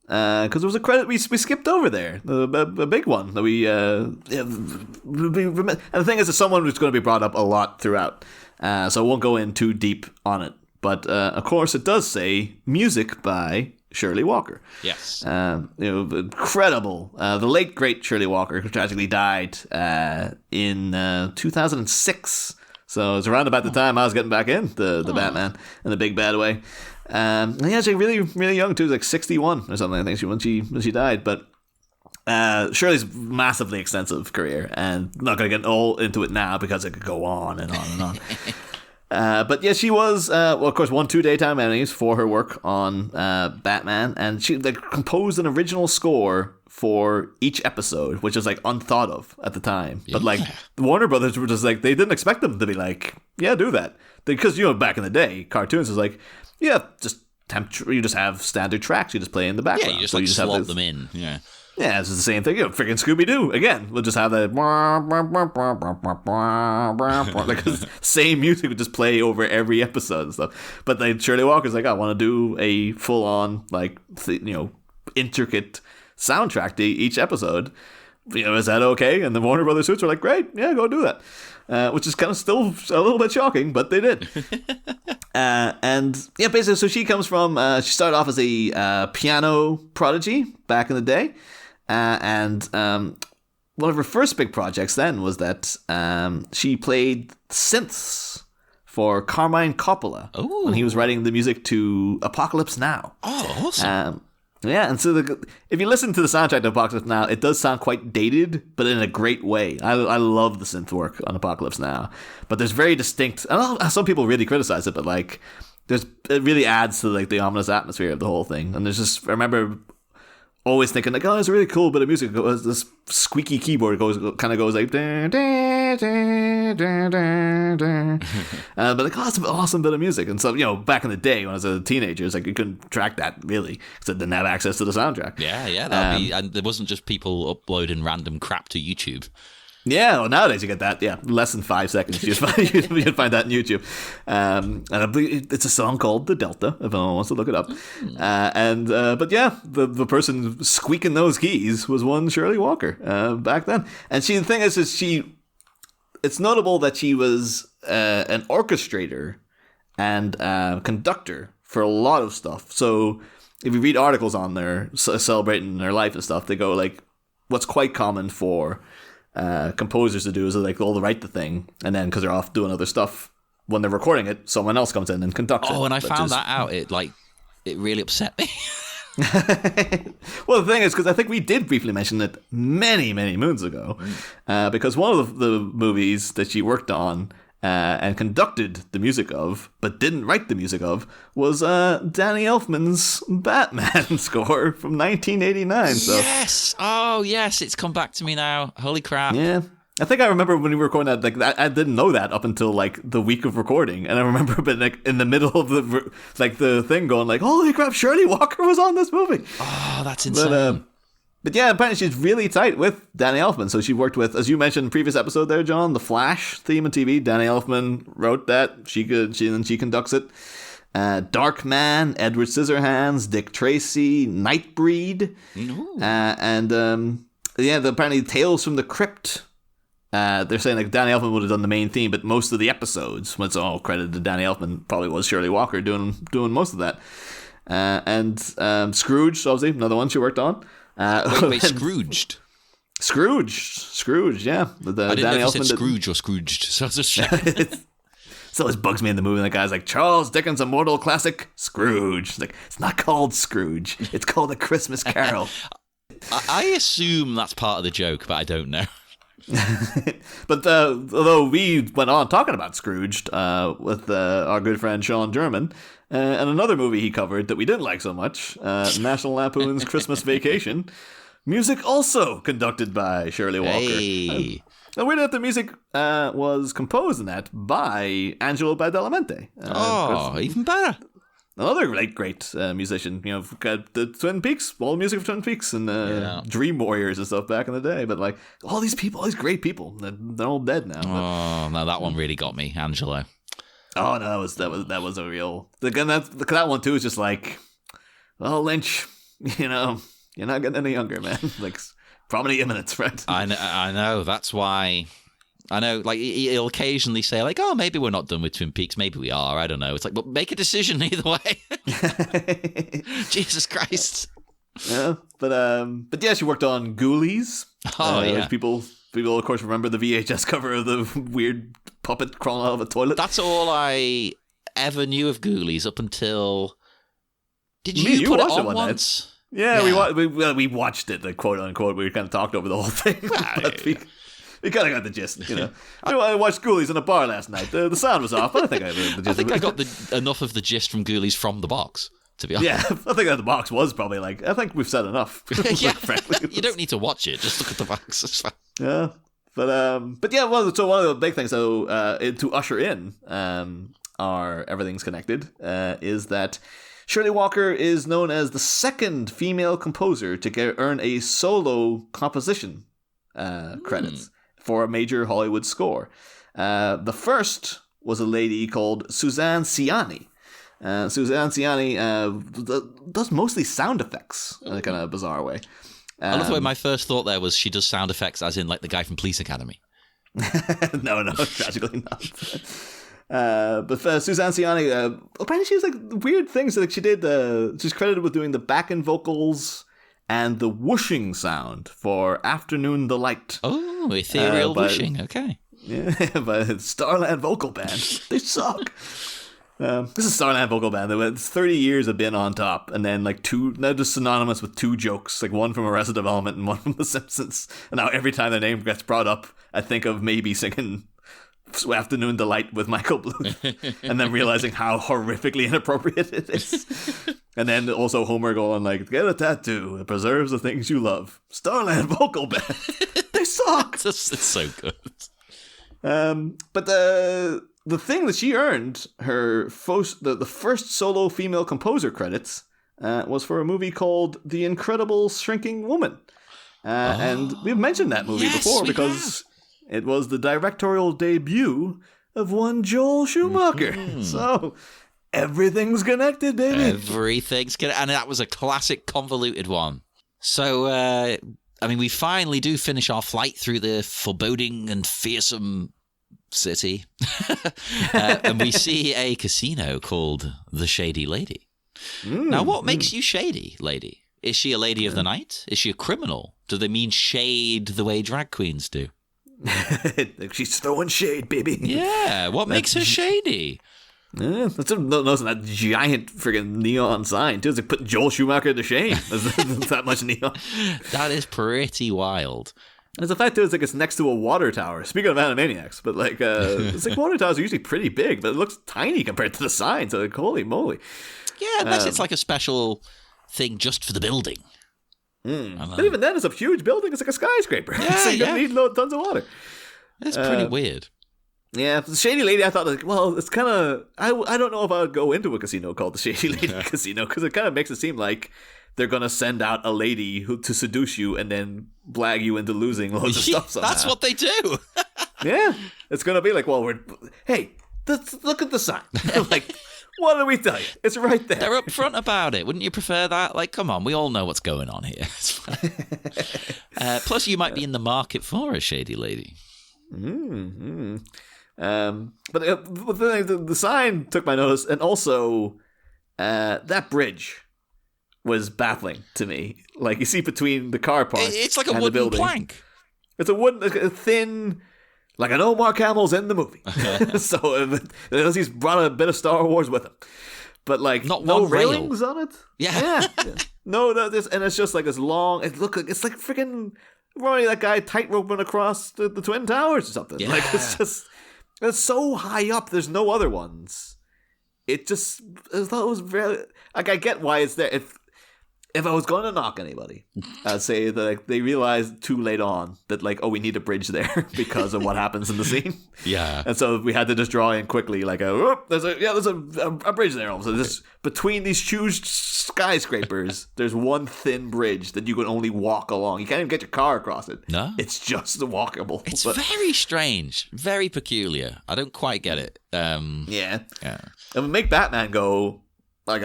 B: Because there was a credit we skipped over there, a big one that we. And the thing is, it's someone who's going to be brought up a lot throughout, so I won't go in too deep on it. But of course, it does say music by Shirley Walker.
C: Yes.
B: Incredible. The late, great Shirley Walker, who tragically died in 2006. So it was around about the time I was getting back in the Batman in the big bad way. And yeah, she's really, really young too. She was like 61 or something, I think, when she died. But Shirley's massively extensive career, and I'm not going to get all into it now because it could go on and on and on. But yeah, she was, of course, won 2 daytime Emmys for her work on Batman, and she composed an original score for each episode, which is like unthought of at the time. Yeah. But like Warner Brothers were just like, they didn't expect them to be like, yeah, do that, because back in the day, cartoons was like, yeah, just you just have standard tracks you just play in the background.
C: Yeah, you just slot them in. Yeah.
B: Yeah, it's the same thing. Freaking Scooby-Doo. Again, we'll just have that like same music would just play over every episode and stuff. But like Shirley Walker's like, I want to do a full-on, like, intricate soundtrack to each episode. Is that okay? And the Warner Brothers suits were like, great, yeah, go do that. Which is kind of still a little bit shocking, but they did. And yeah, basically, so she comes from, she started off as a piano prodigy back in the day. And one of her first big projects then was that she played synths for Carmine Coppola when he was writing the music to Apocalypse Now.
C: Oh, awesome.
B: Yeah, and so if you listen to the soundtrack to Apocalypse Now, it does sound quite dated, but in a great way. I love the synth work on Apocalypse Now, but there's very distinct. I know some people really criticize it, but like, it really adds to like the ominous atmosphere of the whole thing. And there's just, I remember always thinking like, oh, it's a really cool bit of music. This squeaky keyboard goes like, but like, oh, it's an awesome bit of music. And so, back in the day when I was a teenager, it's like you couldn't track that really because I didn't have access to the soundtrack.
C: Yeah, that'd be, and there wasn't just people uploading random crap to YouTube.
B: Yeah, well, nowadays you get that. Yeah, less than 5 seconds. You can find that on YouTube. And I believe it's a song called "The Delta." If anyone wants to look it up. But yeah, the person squeaking those keys was one Shirley Walker back then. And the thing is it's notable that she was an orchestrator and conductor for a lot of stuff. So if you read articles on there celebrating their life and stuff, they go like, what's quite common for composers to do is like they'll write the thing, and then because they're off doing other stuff when they're recording it, someone else comes in and conducts it.
C: Oh, and I found that out. It really upset me.
B: Well, the thing is, because I think we did briefly mention it many, many moons ago, because one of the movies that she worked on and conducted the music of, but didn't write the music of, was Danny Elfman's Batman score from 1989. So.
C: Yes! Oh, yes, it's come back to me now. Holy crap.
B: Yeah. I think I remember when we were recording that, like, I didn't know that up until, like, the week of recording. And I remember being, like, in the middle of the thing going, like, holy crap, Shirley Walker was on this movie.
C: Oh, that's insane.
B: But yeah, apparently she's really tight with Danny Elfman. So she worked with, as you mentioned in the previous episode there, John, the Flash theme on TV. Danny Elfman wrote that. She conducts it. Darkman, Edward Scissorhands, Dick Tracy, Nightbreed, apparently Tales from the Crypt. They're saying like Danny Elfman would have done the main theme, but most of the episodes, when it's all credited to Danny Elfman, probably was Shirley Walker doing
C: Oh,
B: most of that. And Scrooge, obviously, another one she worked on.
C: Wait, Scrooged?
B: Scrooge, yeah.
C: I didn't know if you said Scrooge or Scrooged, so I was just checking.
B: It always bugs me in the movie. The guy's like, Charles Dickens' immortal classic, Scrooge. It's like, it's not called Scrooge. It's called A Christmas Carol.
C: I assume that's part of the joke, but I don't know.
B: But although we went on talking about Scrooge with our good friend Sean German, and another movie he covered that we didn't like so much, National Lampoon's Christmas Vacation, music also conducted by Shirley Walker.
C: Hey.
B: And weird enough, the music was composed in that by Angelo Badalamenti.
C: Even better.
B: Another great musician. You know, got the Twin Peaks, all the music for Twin Peaks and Dream Warriors and stuff back in the day. But like all these people, all these great people, they're all dead now.
C: Oh no, that one really got me, Angelo.
B: Oh no, that was a real. Again, that one too is just like, well, Lynch, you know, you're not getting any younger, man. Like. Probably imminent, right?
C: I know. That's why. I know. Like he'll occasionally say, like, "Oh, maybe we're not done with Twin Peaks. Maybe we are. I don't know." It's like, but make a decision either way. Jesus Christ.
B: Yeah, but yeah, she worked on Ghoulies.
C: Oh yeah.
B: People of course remember the VHS cover of the weird puppet crawling out of a toilet.
C: That's all I ever knew of Ghoulies up until. Did you put it on once?
B: Yeah, we watched it, like, quote unquote. We kind of talked over the whole thing, but we kind of got the gist, you know. I watched Ghoulies in a bar last night. The sound was off, but I think I heard the gist.
C: I think I got enough of the gist from Ghoulies from the box, to be honest.
B: Yeah, I think that the box was probably like, I think we've said enough.
C: Yeah, you don't need to watch it. Just look at the box. It's fine.
B: Yeah, but yeah, so one of the big things, to usher in our Everything's Connected, is that Shirley Walker is known as the second female composer to earn a solo composition credits for a major Hollywood score. The first was a lady called Suzanne Ciani. Suzanne Ciani does mostly sound effects in a kind of bizarre way.
C: I love the way my first thought there was she does sound effects as in like the guy from Police Academy.
B: No, tragically not. But Suzanne Ciani, apparently she was like weird things. Like she did, she's credited with doing the back-end vocals and the whooshing sound for Afternoon Delight.
C: Oh, ethereal whooshing. Okay.
B: Yeah, but Starland Vocal Band. They suck. This is Starland Vocal Band. It's 30 years have been on top, and then like now just synonymous with two jokes, like one from Arrested Development and one from The Simpsons. And now every time their name gets brought up, I think of maybe singing Afternoon Delight with Michael Bluth, and then realizing how horrifically inappropriate it is. And then also Homer going like, get a tattoo, it preserves the things you love. Starland Vocal Band. They suck.
C: It's so good.
B: But the thing that she earned her the first solo female composer credits was for a movie called The Incredible Shrinking Woman. And we've mentioned that movie before because it was the directorial debut of one Joel Schumacher. Mm-hmm. So everything's connected, baby.
C: Everything's connected. And that was a classic convoluted one. So, I mean, we finally do finish our flight through the foreboding and fearsome city. And we see a casino called The Shady Lady. Now, what makes you shady, lady? Is she a lady of the night? Is she a criminal? Do they mean shade the way drag queens do?
B: She's throwing shade, baby.
C: Yeah, what makes her shady?
B: Yeah, that's noticing that giant friggin' neon sign too. It's like putting Joel Schumacher to shame. There's that much neon.
C: That is pretty wild.
B: There's the fact too, it's like it's next to a water tower. Speaking of Animaniacs, but like it's like water towers are usually pretty big, but it looks tiny compared to the sign. So like, holy moly.
C: Yeah, unless it's like a special thing just for the building.
B: But even then, it's a huge building. It's like a skyscraper.
C: Yeah,
B: so you don't need tons of water.
C: It's pretty weird.
B: Yeah, the Shady Lady, I thought, like, well, it's kind of... I don't know if I would go into a casino called the Shady Lady Casino, because it kind of makes it seem like they're gonna send out a lady to seduce you and then blag you into losing loads of stuff somehow.
C: That's what they do.
B: Yeah, it's gonna be like, well, hey, look at the sign. Like, what do we tell you? It's right there.
C: They're upfront about it. Wouldn't you prefer that? Like, come on, we all know what's going on here. It's fine. Plus, you might be in the market for a shady lady.
B: Mm-hmm. But the sign took my notice, and also that bridge was baffling to me. Like, you see between the car park,
C: It's like a
B: and the
C: wooden
B: building.
C: plank.
B: It's a thin. Like, I know Mark Hamill's in the movie, so he's brought a bit of Star Wars with him. But like,
C: Not
B: no
C: one rail.
B: railings on it.
C: Yeah.
B: No, and it's just like this long. It's like freaking running that guy tightroping across the Twin Towers or something.
C: Yeah.
B: Like, it's so high up. There's no other ones. I thought it was very like, I get why it's there. If I was going to knock anybody, I'd say that like, they realized too late on that like, oh, we need a bridge there because of what happens in the scene.
C: Yeah.
B: And so we had to just draw in quickly, like, there's a bridge there. Also, just between these huge skyscrapers, there's one thin bridge that you can only walk along. You can't even get your car across it.
C: No.
B: It's just walkable.
C: It's very strange, very peculiar. I don't quite get it.
B: Yeah.
C: Yeah.
B: And make Batman go, like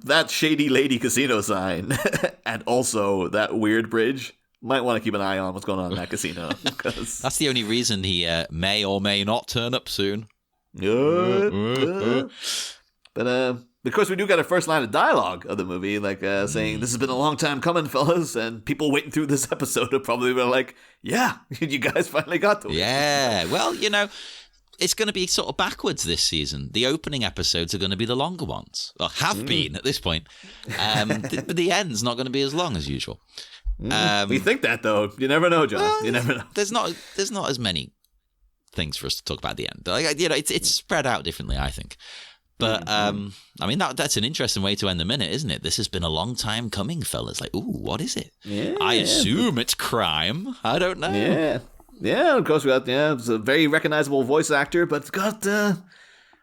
B: that shady lady casino sign and also that weird bridge. Might want to keep an eye on what's going on in that casino.
C: That's the only reason he may or may not turn up soon.
B: But of course, we do get our first line of dialogue of the movie, like saying, "This has been a long time coming, fellas," and people waiting through this episode have probably been like, "Yeah, you guys finally got to it."
C: Yeah. Well, it's going to be sort of backwards this season. The opening episodes are going to be the longer ones, or have been at this point. But the end's not going to be as long as usual.
B: We think that though. You never know, John. You never know.
C: There's not as many things for us to talk about at the end. Like, it's spread out differently, I think. But I mean, that's an interesting way to end the minute, isn't it? This has been a long time coming, fellas. Like, ooh, what is it?
B: Yeah.
C: I assume it's crime. I don't know.
B: Yeah. Yeah, of course we got, it's a very recognizable voice actor, but it's got,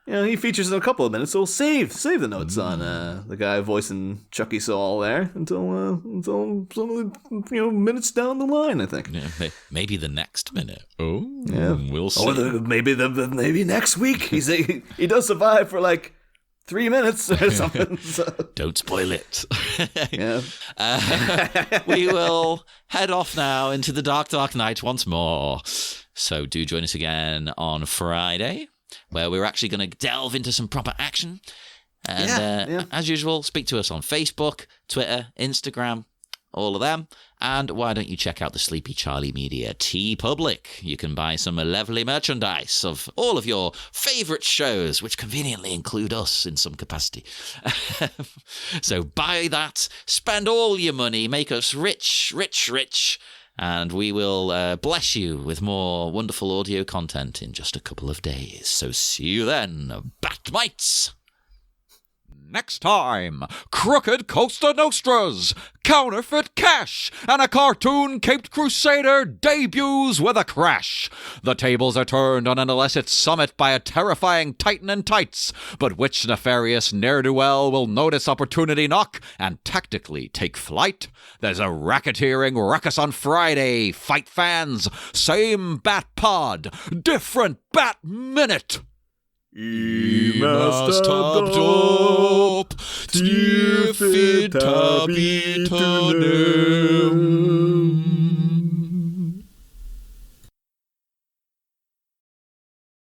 B: he features in a couple of minutes, so save the notes on the guy voicing Chucky Saul there until some of the, minutes down the line, I think.
C: Yeah, maybe the next minute. Oh,
B: Yeah.
C: we'll see.
B: Or maybe next week. He does survive for like 3 minutes or something. So.
C: Don't spoil it.
B: Yeah.
C: We will head off now into the dark night once more. So do join us again on Friday, where we're actually going to delve into some proper action. And as usual, speak to us on Facebook, Twitter, Instagram, all of them. And why don't you check out the Sleepy Charlie Media TeePublic? You can buy some lovely merchandise of all of your favourite shows, which conveniently include us in some capacity. So buy that, spend all your money, make us rich, rich, rich, and we will bless you with more wonderful audio content in just a couple of days. So see you then, Batmites!
D: Next time, crooked Costa Nostras, counterfeit cash, and a cartoon Caped Crusader debuts with a crash. The tables are turned on an illicit summit by a terrifying titan in tights, but which nefarious ne'er-do-well will notice opportunity knock and tactically take flight? There's a racketeering ruckus on Friday. Fight fans, same Bat Pod, different Bat Minute.
C: must have top, tiffy tabby